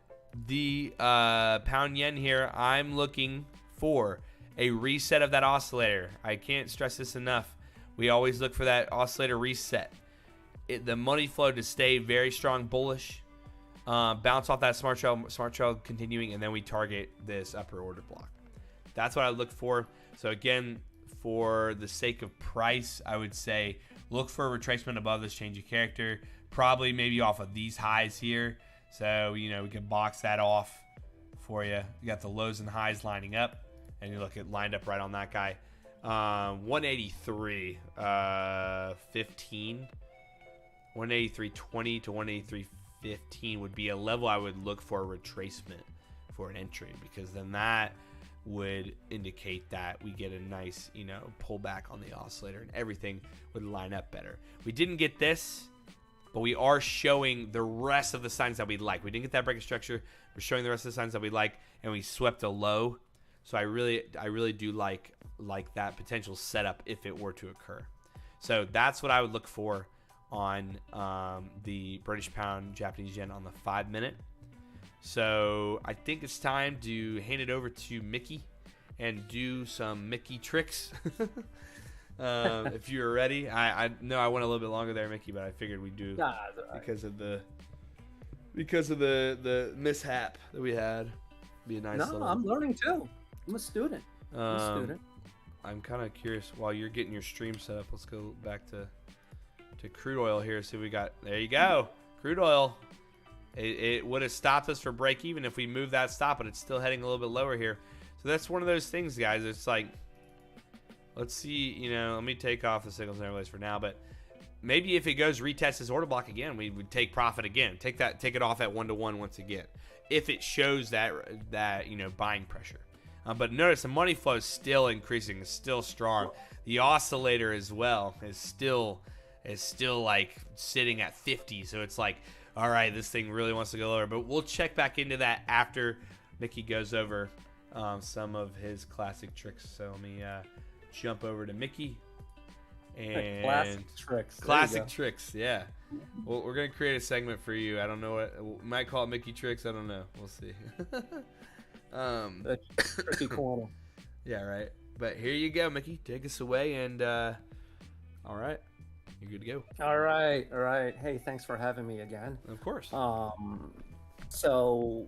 the pound yen here, I'm looking for a reset of that oscillator. I can't stress this enough. We always look for that oscillator reset. The money flow to stay very strong bullish, bounce off that smart trail continuing, and then we target this upper order block. That's what I look for. So again, for the sake of price, I would say look for a retracement above this change of character, probably maybe off of these highs here. So, we can box that off for you. You got the lows and highs lining up, and you look at lined up right on that guy. 183, 15, 183.20 to 183.15 would be a level I would look for a retracement for an entry, because then that would indicate that we get a nice, pullback on the oscillator and everything would line up better. We didn't get this, but we are showing the rest of the signs that we like. We didn't get that breaking structure. We're showing the rest of the signs that we like, and we swept a low. So I really do like that potential setup if it were to occur. So that's what I would look for on the British pound, Japanese yen on the 5 minute. So I think it's time to hand it over to Mickey and do some Mickey tricks. If you're ready. I know I went a little bit longer there, Mickey, but I figured we'd do because of the mishap that we had. Be a nice No, I'm learning too. I'm a student. I'm kind of curious. While you're getting your stream set up, let's go back to crude oil here. See what we got. There you go. Crude oil. It would have stopped us for break even if we moved that stop, but it's still heading a little bit lower here. So that's one of those things, guys. It's like, let's see, let me take off the signals and everything for now, but maybe if it goes retest this order block again, we would take profit again. Take it off at 1-to-1 once again. If it shows that buying pressure. But notice the money flow is still increasing, is still strong. The oscillator as well is still like sitting at 50. So it's like, all right, this thing really wants to go lower. But we'll check back into that after Mickey goes over some of his classic tricks. So let me jump over to Mickey. And classic tricks, yeah. Well, we're gonna create a segment for you. I don't know what we might call it, Mickey tricks. I don't know. We'll see. Tricky corner. Yeah, right. But here you go, Mickey. Take us away, and all right, you're good to go. All right. Hey, thanks for having me again. Of course. So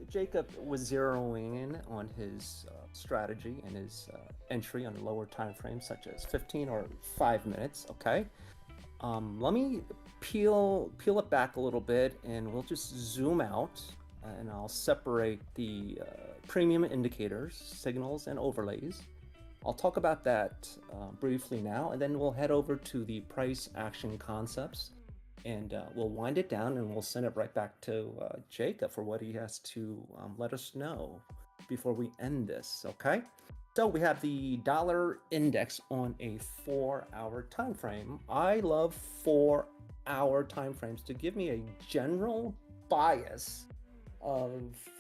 Jacob was zeroing in on his strategy and his entry on lower time frames, such as 15 or 5 minutes. Okay. Let me peel it back a little bit, and we'll just zoom out, and I'll separate the premium indicators, signals, and overlays. I'll talk about that briefly now, and then we'll head over to the price action concepts, and we'll wind it down, and we'll send it right back to Jacob for what he has to let us know before we end this. Okay. So we have the dollar index on a 4-hour time frame. I love 4-hour time frames to give me a general bias of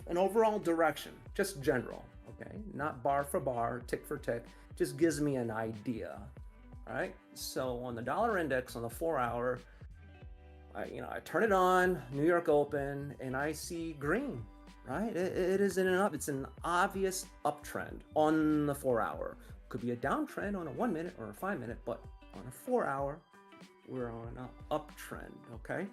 an overall direction, just general, okay? Not bar for bar, tick for tick, just gives me an idea, all right? So on the dollar index on the 4-hour, I turn it on, New York open, and I see green. Right? It's an obvious uptrend on the 4-hour. Could be a downtrend on a 1 minute or a 5 minute, but on a 4-hour, we're on an uptrend. Okay.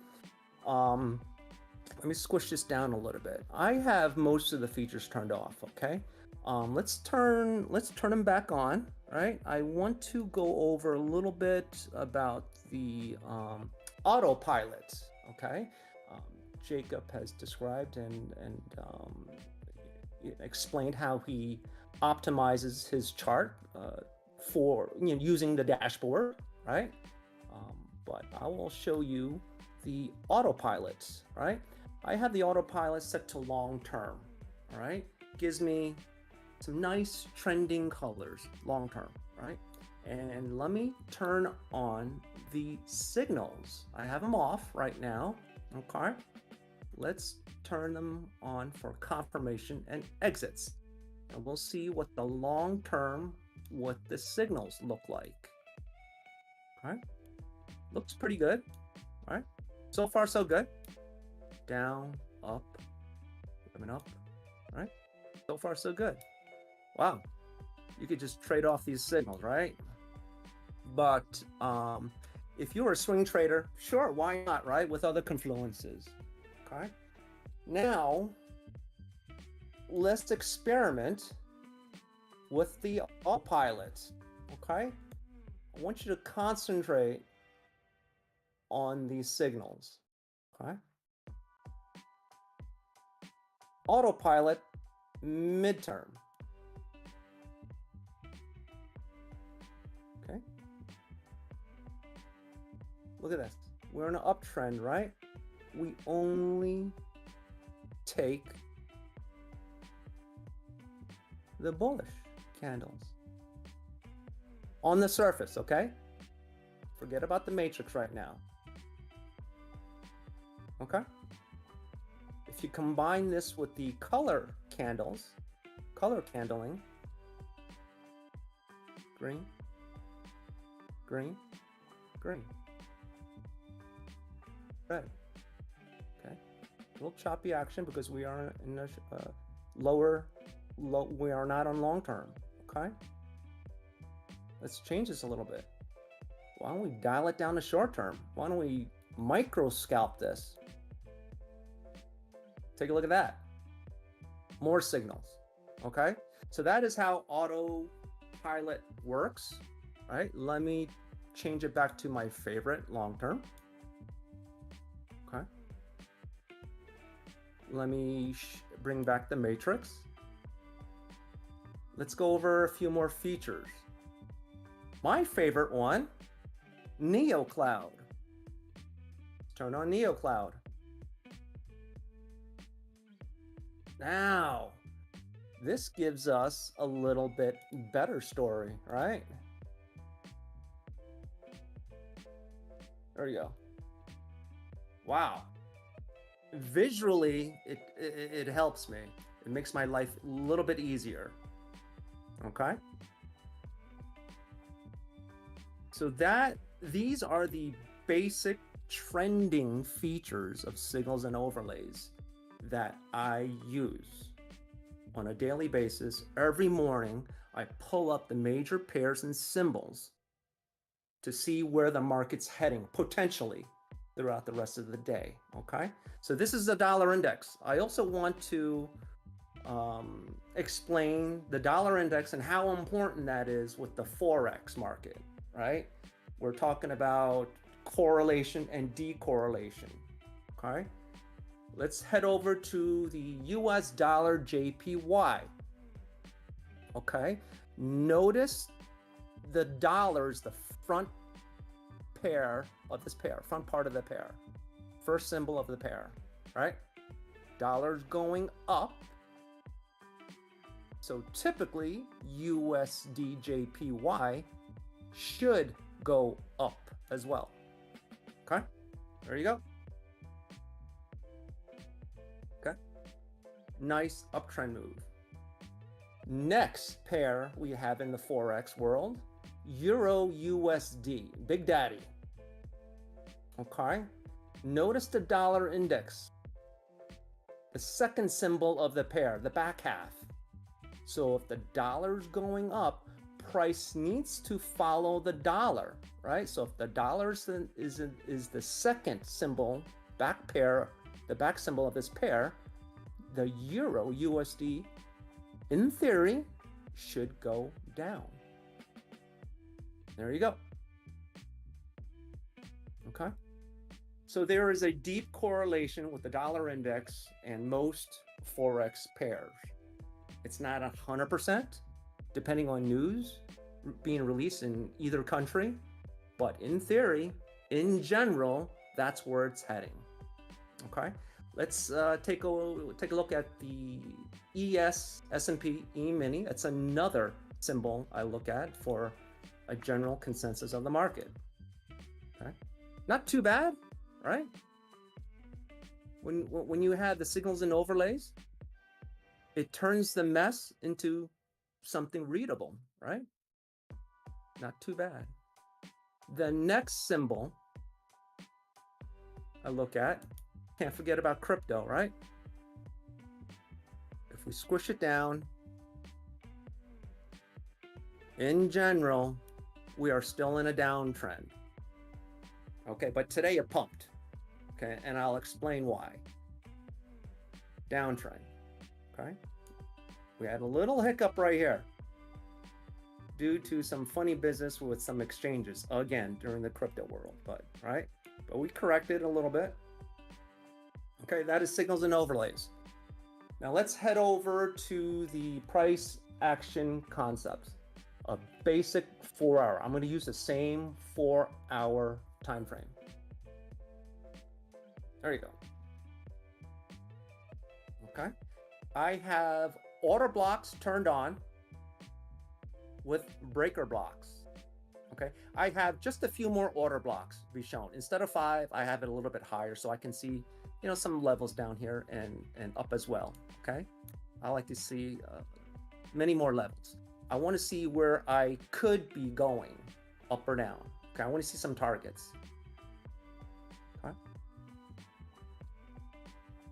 Let me squish this down a little bit. I have most of the features turned off. Okay. Let's turn them back on. Right. I want to go over a little bit about the autopilot. Okay. Jacob has described and explained how he optimizes his chart for using the dashboard, right? But I will show you the autopilot, right? I have the autopilot set to long term, all right? Gives me some nice trending colors long term, right? And let me turn on the signals. I have them off right now, okay? Let's turn them on for confirmation and exits. And we'll see what the long term, what the signals look like. Okay. Looks pretty good. All right. So far, so good. Down, up, coming up. All right. So far, so good. Wow. You could just trade off these signals, right? But if you're a swing trader, sure, why not, right? With other confluences. Okay. Now, let's experiment with the autopilot. Okay. I want you to concentrate on these signals. Okay. Autopilot midterm. Okay. Look at this. We're in an uptrend, right? We only take the bullish candles on the surface, okay? Forget about the matrix right now. Okay? If you combine this with the color candles, color candling, green, green, green, red. Okay. little choppy action because we are in a we are not on long term. Okay, let's change this a little bit. Why don't we dial it down to short term? Why don't we micro scalp this? Take a look at that. More signals. Okay, so that is how autopilot works. All right, let me change it back to my favorite long term. Okay, let me bring back the matrix. Let's go over a few more features. My favorite one, NeoCloud. Turn on NeoCloud. Now, this gives us a little bit better story, right? There you go. Wow. Visually, it helps me. It makes my life a little bit easier. Okay. So these are the basic trending features of signals and overlays that I use on a daily basis. Every morning, I pull up the major pairs and symbols to see where the market's heading potentially throughout the rest of the day. Okay, so this is the dollar index. I also want to explain the dollar index and how important that is with the Forex market, right? We're talking about correlation and decorrelation. Okay, let's head over to the US dollar JPY. Okay, notice the dollars, the front pair of this pair, front part of the pair, first symbol of the pair, right? Dollars going up. So typically USD JPY should go up as well. Okay, there you go. Okay, nice uptrend move. Next pair we have in the Forex world, Euro USD, Big Daddy. Okay, notice the dollar index, the second symbol of the pair, the back half. So if the dollar's going up, price needs to follow the dollar, right? So if the dollar is the second symbol, back pair, the back symbol of this pair, the Euro USD, in theory, should go down. There you go. Okay. So there is a deep correlation with the dollar index and most Forex pairs. It's not 100%, depending on news being released in either country, but in theory, in general, that's where it's heading. Okay, let's take a look at the S&P E-mini. That's another symbol I look at for a general consensus of the market. Okay, not too bad, right? When you have the signals and overlays, it turns the mess into something readable, right? Not too bad. The next symbol I look at, can't forget about crypto, right? If we squish it down, in general, we are still in a downtrend. Okay, but today it pumped. Okay, and I'll explain why. Downtrend. Okay, we had a little hiccup right here due to some funny business with some exchanges again during the crypto world, but we corrected a little bit. Okay, that is signals and overlays. Now let's head over to the price action concepts. A basic 4-hour. I'm going to use the same 4-hour time frame. There you go. Okay, I have order blocks turned on with breaker blocks. Okay, I have just a few more order blocks to be shown. Instead of 5, I have it a little bit higher so I can see, you know, some levels down here and up as well. Okay, I like to see many more levels. I want to see where I could be going up or down. Okay, I want to see some targets. Okay,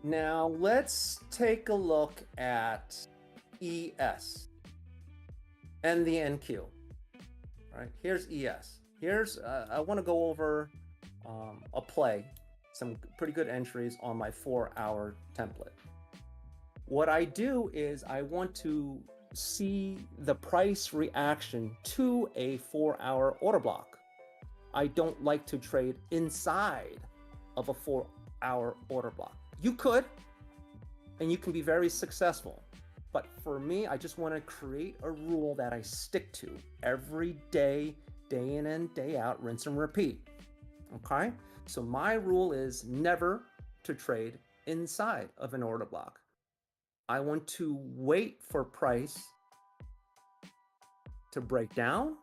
Now let's take a look at ES and the NQ. All right, here's ES. Here's, I want to go over a play, some pretty good entries on my 4-hour template. What I do is I want to see the price reaction to a 4-hour order block. I don't like to trade inside of a 4-hour order block. You could, and you can be very successful. But for me, I just want to create a rule that I stick to every day, day in and day out, rinse and repeat. Okay? So my rule is never to trade inside of an order block. I want to wait for price to break down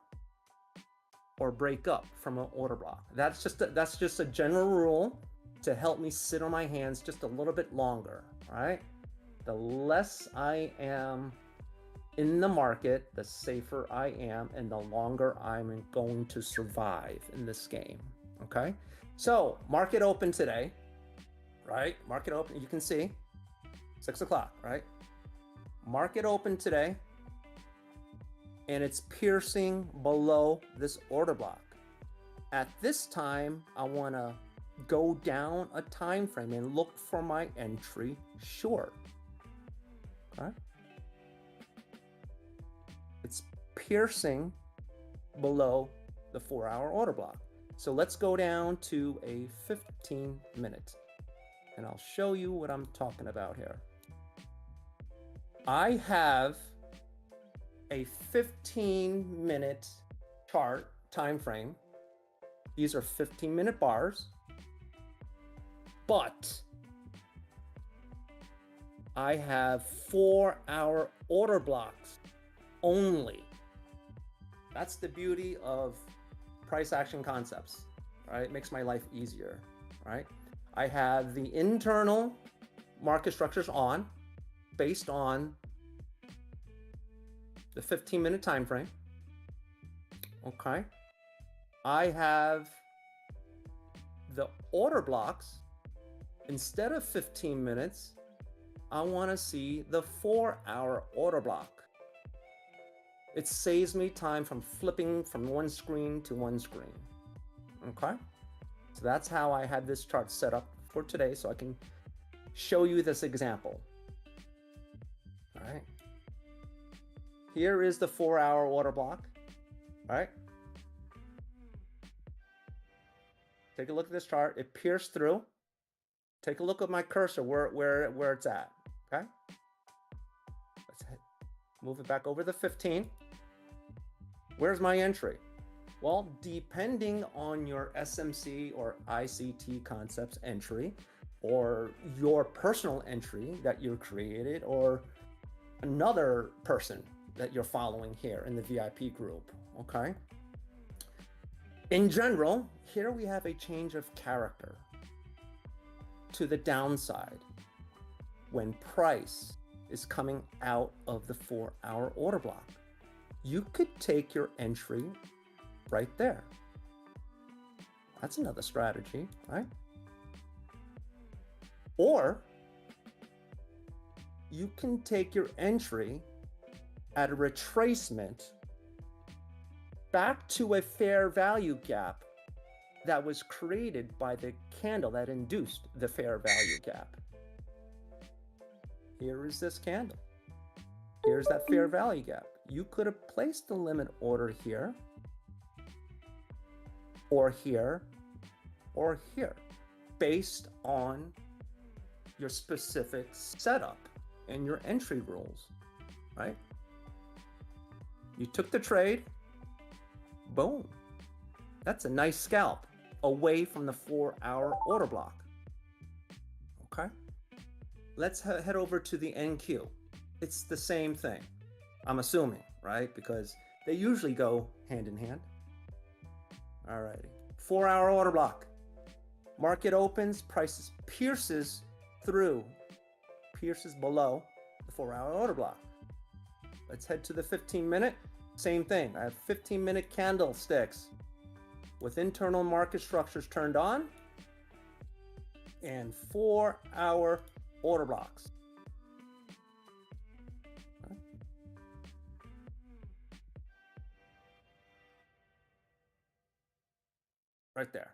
or break up from an order block. That's just a general rule to help me sit on my hands just a little bit longer, right? The less I am in the market, the safer I am, and the longer I'm going to survive in this game, okay? So, market open today, right? Market open, you can see, 6 o'clock, right? Market open today, and it's piercing below this order block. At this time, I want to go down a time frame and look for my entry short. Okay? It's piercing below the 4-hour order block. So let's go down to a 15-minute, and I'll show you what I'm talking about here. I have a 15-minute chart time frame. These are 15-minute bars, but I have 4-hour order blocks only. That's the beauty of price action concepts, right? It makes my life easier, right? I have the internal market structures on based on the 15-minute time frame. Okay. I have the order blocks. Instead of 15 minutes, I want to see the 4-hour order block. It saves me time from flipping from one screen to one screen. Okay? So that's how I had this chart set up for today, so I can show you this example. All right. Here is the 4-hour order block. All right. Take a look at this chart. It pierced through. Take a look at my cursor where it's at. Okay. Let's move it back over the 15. Where's my entry? Well, depending on your SMC or ICT concepts entry, or your personal entry that you created, or another person that you're following here in the VIP group, okay? In general, here we have a change of character to the downside when price is coming out of the 4-hour order block. You could take your entry right there. That's another strategy, right? Or you can take your entry at a retracement back to a fair value gap that was created by the candle that induced the fair value gap. Here is this candle. Here's that fair value gap. You could have placed the limit order here, or here, or here, based on your specific setup and your entry rules, right? You took the trade, boom. That's a nice scalp away from the 4-hour order block. Okay, let's head over to the NQ. It's the same thing, I'm assuming, right? Because they usually go hand in hand. Alrighty, 4-hour order block. Market opens, prices pierces through, pierces below the 4-hour order block. Let's head to the 15-minute. Same thing. I have 15-minute candlesticks with internal market structures turned on and 4-hour order blocks. Okay. Right there.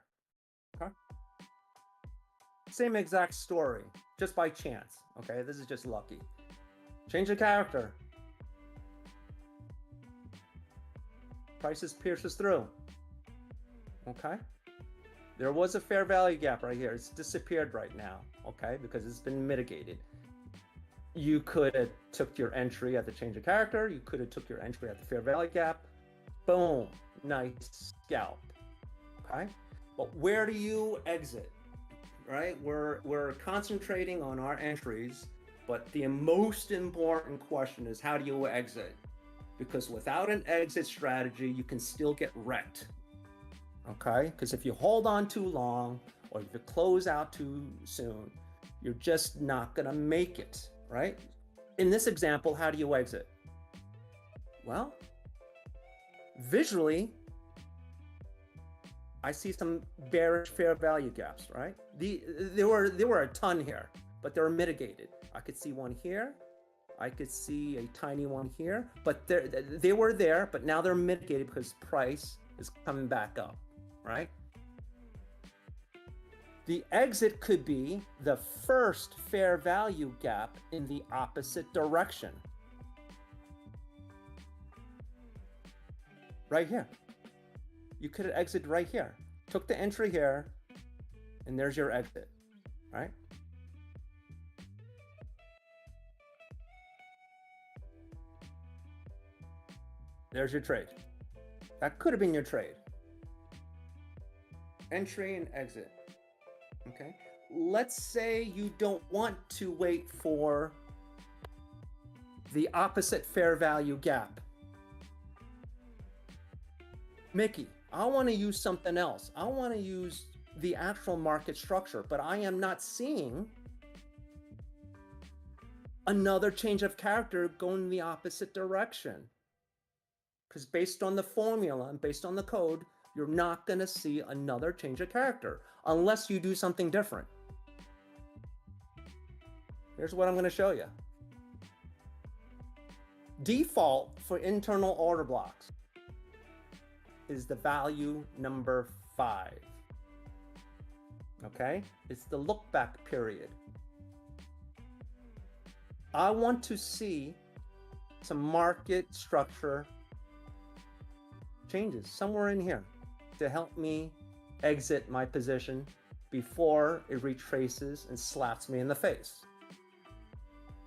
Okay. Same exact story, just by chance. Okay, this is just lucky. Change the character. Prices pierces through. Okay. There was a fair value gap right here. It's disappeared right now. Okay, because it's been mitigated. You could have took your entry at the change of character. You could have took your entry at the fair value gap. Boom, nice scalp. Okay, but where do you exit? Right, we're concentrating on our entries, but the most important question is how do you exit? Because without an exit strategy, you can still get wrecked. Okay, because if you hold on too long or if you close out too soon, you're just not gonna make it, right? In this example, how do you exit? Well, visually, I see some bearish fair value gaps, right? There were a ton here, but they were mitigated. I could see one here. I could see a tiny one here, but they were there, but now they're mitigated because price is coming back up, right? The exit could be the first fair value gap in the opposite direction. Right here. You could have exited right here. Took the entry here, and there's your exit, right? There's your trade. That could have been your trade. Entry and exit, okay? Let's say you don't want to wait for the opposite fair value gap. Mickey, I want to use something else. I want to use the actual market structure, but I am not seeing another change of character going in the opposite direction. Because based on the formula and based on the code, you're not going to see another change of character unless you do something different. Here's what I'm going to show you. Default for internal order blocks is the value number 5. Okay, it's the look back period. I want to see some market structure changes somewhere in here to help me exit my position before it retraces and slaps me in the face.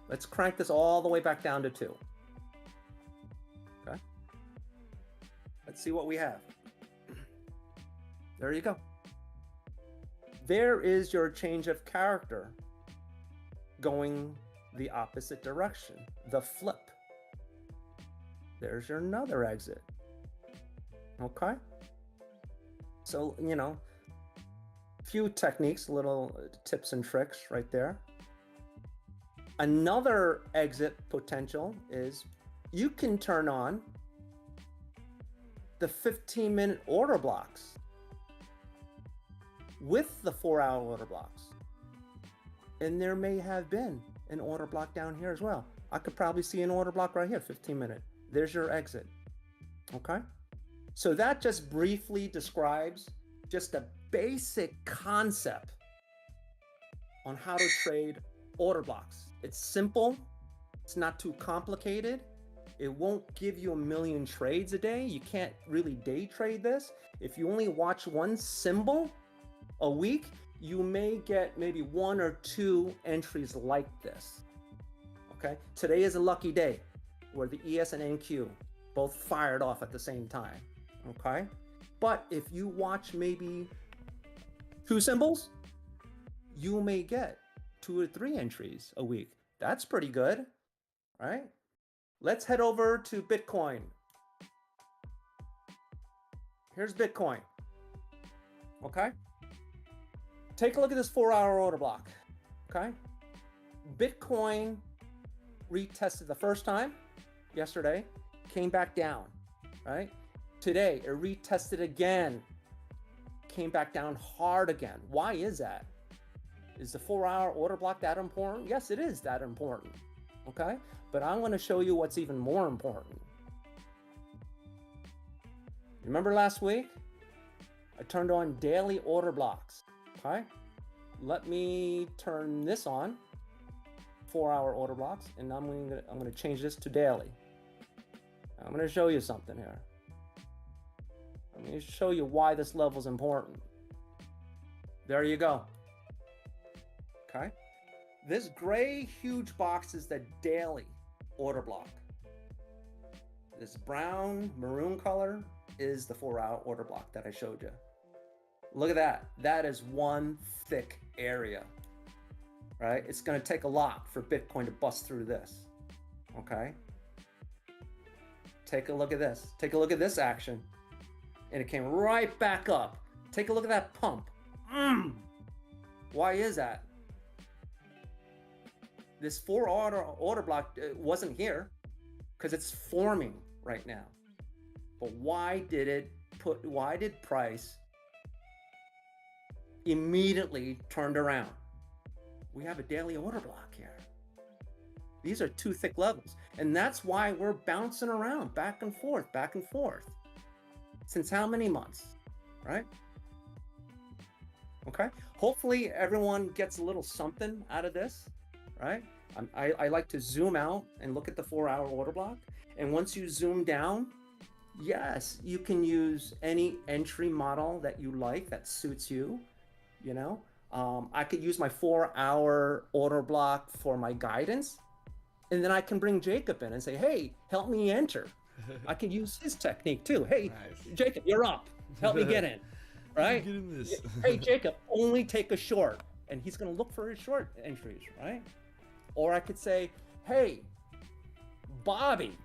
Let's crank this all the way back down to 2. Okay. Let's see what we have. There you go. There is your change of character going the opposite direction, the flip. There's your another exit. Okay. So, you know, few techniques, little tips and tricks right there. Another exit potential is you can turn on the 15-minute order blocks with the 4-hour order blocks. And there may have been an order block down here as well. I could probably see an order block right here, 15-minute. There's your exit. Okay. So that just briefly describes just a basic concept on how to trade order blocks. It's simple. It's not too complicated. It won't give you a million trades a day. You can't really day trade this. If you only watch one symbol a week, you may get maybe 1 or 2 entries like this. Okay. Today is a lucky day where the ES and NQ both fired off at the same time. Okay. But if you watch maybe 2 symbols, you may get 2 or 3 entries a week. That's pretty good, right? Let's head over to Bitcoin. Here's Bitcoin. Okay. Take a look at this 4-hour order block. Okay. Bitcoin retested the first time yesterday, came back down, right? Today, it retested again, came back down hard again. Why is that? Is the 4-hour order block that important? Yes, it is that important. Okay, but I'm going to show you what's even more important. Remember last week? I turned on daily order blocks. Okay, let me turn this on, 4-hour order blocks, and I'm going to change this to daily. I'm going to show you something here. I'm going to show you why this level is important. There you go. Okay, this gray huge box is the daily order block. This brown maroon color is the 4-hour order block that I showed you. Look at that. That is one thick area, right? It's going to take a lot for Bitcoin to bust through this. Okay, take a look at this. Take a look at this action, and it came right back up. Take a look at that pump. Why is that? This 4-hour order block wasn't here because it's forming right now. But why did price immediately turned around? We have a daily order block here. These are two thick levels, and that's why we're bouncing around back and forth. Since how many months, right? Okay, hopefully everyone gets a little something out of this, right? I like to zoom out and look at the 4-hour order block, and once you zoom down, yes, you can use any entry model that you like that suits you. You know, I could use my 4-hour order block for my guidance, and then I can bring Jacob in and say, hey, help me enter. I can use his technique too. Hey, nice. Jacob, you're up. Help me get in. Right? Get in this. Hey, Jacob, only take a short. And he's going to look for his short entries, right? Or I could say, hey, Bobby,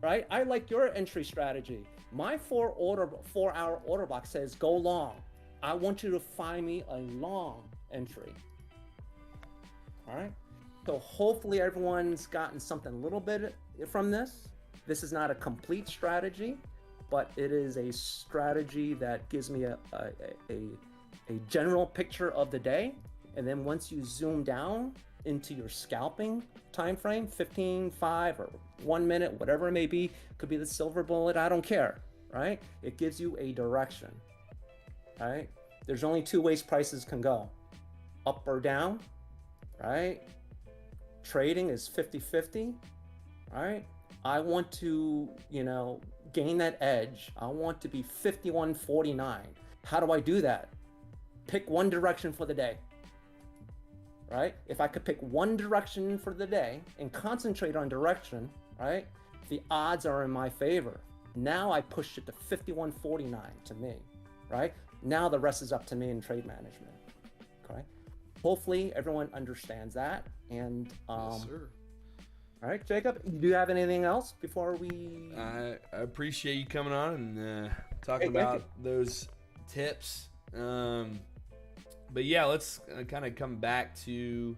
right? I like your entry strategy. My 4-hour order block says go long. I want you to find me a long entry. All right? So hopefully everyone's gotten something a little bit from this. This is not a complete strategy, but it is a strategy that gives me a general picture of the day. And then once you zoom down into your scalping time frame, 15, 5, or 1 minute, whatever it may be, could be the silver bullet, I don't care, right? It gives you a direction, right? There's only 2 ways prices can go, up or down, right? Trading is 50-50, right? I want to, gain that edge. I want to be 51.49. How do I do that? Pick one direction for the day, right? If I could pick one direction for the day and concentrate on direction, right? The odds are in my favor. Now I pushed it to 51.49 to me, right? Now the rest is up to me in trade management, okay? Hopefully everyone understands that. And yes, sir. All right, Jacob, do you have anything else before we... I appreciate you coming on and talking about those tips. But yeah, let's kind of come back to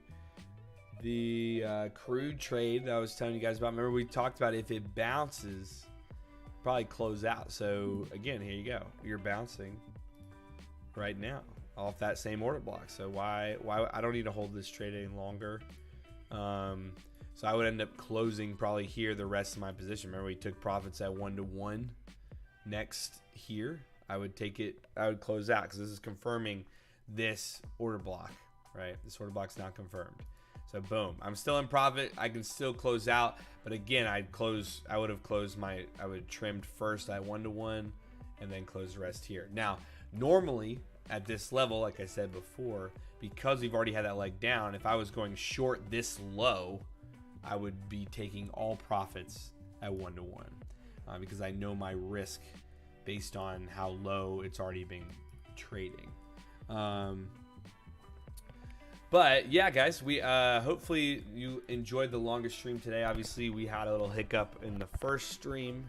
the crude trade that I was telling you guys about. Remember, we talked about if it bounces, probably close out. So again, here you go. You're bouncing right now off that same order block. So why I don't need to hold this trade any longer. So I would end up closing probably here the rest of my position. Remember, we took profits at 1-to-1. Next here, I would close out because this is confirming this order block, right? This order block's not confirmed. So boom, I'm still in profit. I can still close out, but again, I would have trimmed first at 1-to-1 and then close the rest here. Now, normally at this level, like I said before, because we've already had that leg down, if I was going short this low, I would be taking all profits at 1-to-1 because I know my risk based on how low it's already been trading. But yeah, guys, we hopefully you enjoyed the longest stream today. Obviously, we had a little hiccup in the first stream.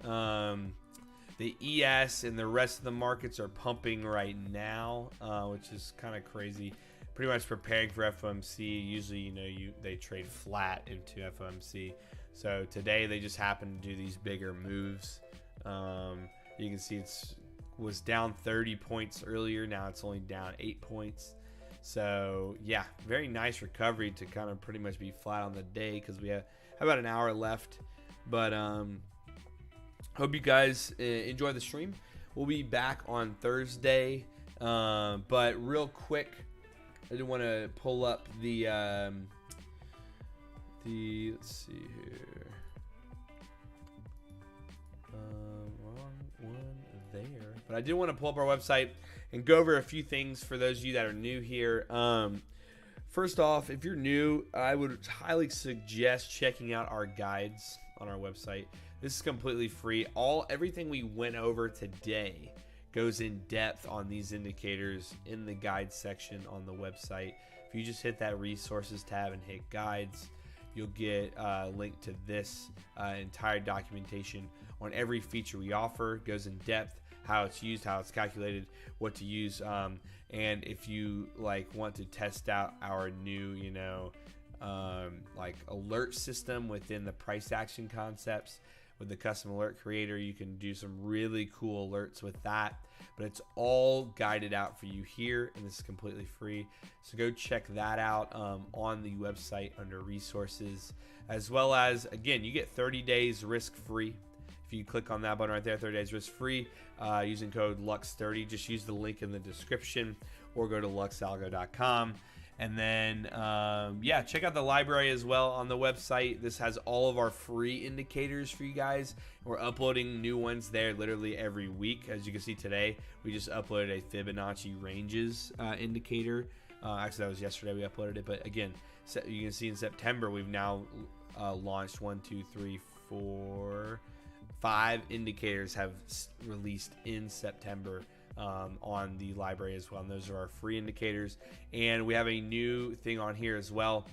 The ES and the rest of the markets are pumping right now, which is kind of crazy. Pretty much preparing for FOMC. Usually, they trade flat into FOMC. So today they just happened to do these bigger moves. You can see was down 30 points earlier. Now it's only down 8 points. So yeah, very nice recovery to kind of pretty much be flat on the day because we have about an hour left. But hope you guys enjoy the stream. We'll be back on Thursday. But real quick, I do want to pull up the let's see here. Wrong one there. But I did want to pull up our website and go over a few things for those of you that are new here. First off, if you're new, I would highly suggest checking out our guides on our website. This is completely free. Everything we went over today goes in depth on these indicators in the guide section on the website. If you just hit that resources tab and hit guides, you'll get a link to this entire documentation on every feature we offer. It goes in depth, how it's used, how it's calculated, what to use, and if you want to test out our new alert system within the price action concepts with the custom alert creator, you can do some really cool alerts with that. But it's all guided out for you here, and this is completely free. So go check that out on the website under resources, as well as, again, you get 30 days risk-free. If you click on that button right there, 30 days risk-free, using code LUX30. Just use the link in the description or go to LuxAlgo.com. And then, check out the library as well on the website. This has all of our free indicators for you guys. We're uploading new ones there literally every week. As you can see today, we just uploaded a Fibonacci ranges indicator. Actually, that was yesterday we uploaded it. But again, so you can see in September, we've now launched 5 indicators have released in September on the library as well, and those are our free indicators. And we have a new thing on here as well.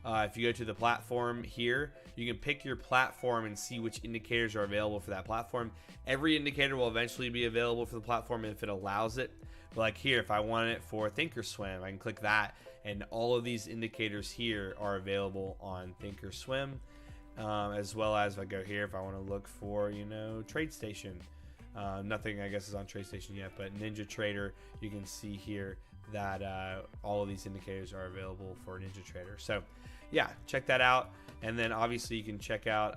If you go to the platform here, you can pick your platform and see which indicators are available for that platform. Every indicator will eventually be available for the platform if it allows it. But like here, if I want it for Thinkorswim, I can click that, and all of these indicators here are available on Thinkorswim. As well as if I go here, if I want to look for, TradeStation. Nothing, I guess, is on TradeStation yet, but NinjaTrader, you can see here that all of these indicators are available for NinjaTrader. So, yeah, check that out. And then, obviously, you can check out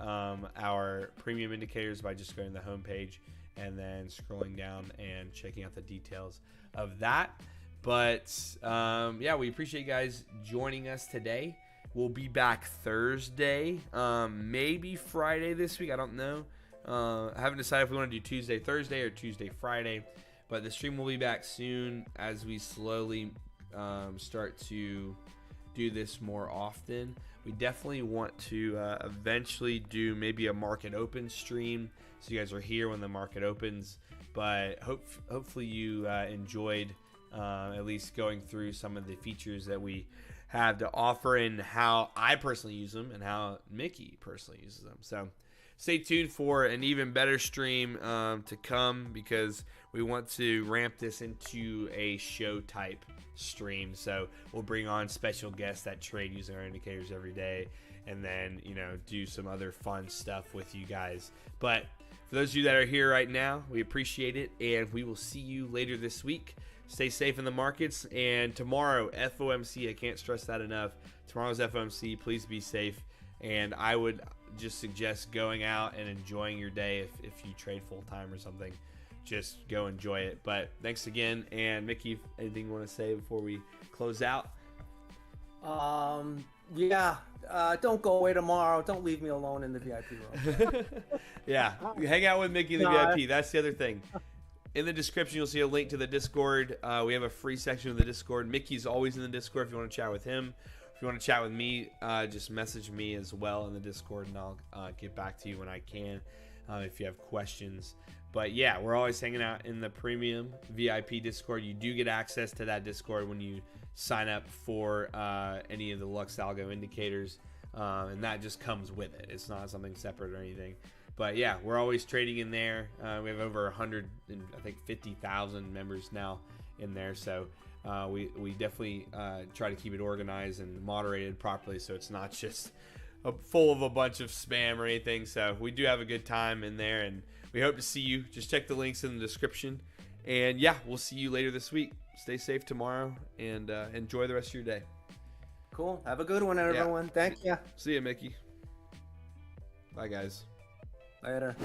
our premium indicators by just going to the homepage and then scrolling down and checking out the details of that. But, we appreciate you guys joining us today. We'll be back Thursday, maybe Friday this week. I don't know. I haven't decided if we want to do Tuesday, Thursday, or Tuesday, Friday. But the stream will be back soon as we slowly start to do this more often. We definitely want to eventually do maybe a market open stream, so you guys are here when the market opens. But hopefully you enjoyed at least going through some of the features that we have to offer and how I personally use them and how Mickey personally uses them. So stay tuned for an even better stream to come, because we want to ramp this into a show type stream. So we'll bring on special guests that trade using our indicators every day, and then do some other fun stuff with you guys. But for those of you that are here right now, we appreciate it, and we will see you later this week. Stay safe in the markets, and tomorrow, FOMC, I can't stress that enough. Tomorrow's FOMC, please be safe, and I would just suggest going out and enjoying your day. If you trade full-time or something, just go enjoy it. But thanks again, and Mickey, anything you want to say before we close out? Don't go away tomorrow. Don't leave me alone in the VIP room. Yeah, hang out with Mickey in the VIP. That's the other thing. In the description, you'll see a link to the Discord. We have a free section of the Discord. Mickey's always in the Discord if you want to chat with him. If you want to chat with me, just message me as well in the Discord, and I'll get back to you when I can if you have questions. But yeah, we're always hanging out in the premium VIP Discord. You do get access to that Discord when you sign up for any of the LuxAlgo indicators, and that just comes with it. It's not something separate or anything. But yeah, we're always trading in there. We have over 50,000 members now in there. So we definitely try to keep it organized and moderated properly, so it's not just full of a bunch of spam or anything. So we do have a good time in there, and we hope to see you. Just check the links in the description, And yeah, we'll see you later this week. Stay safe tomorrow and enjoy the rest of your day. Cool. Have a good one, everyone. Thank you. See you, Mickey. Bye, guys. Later.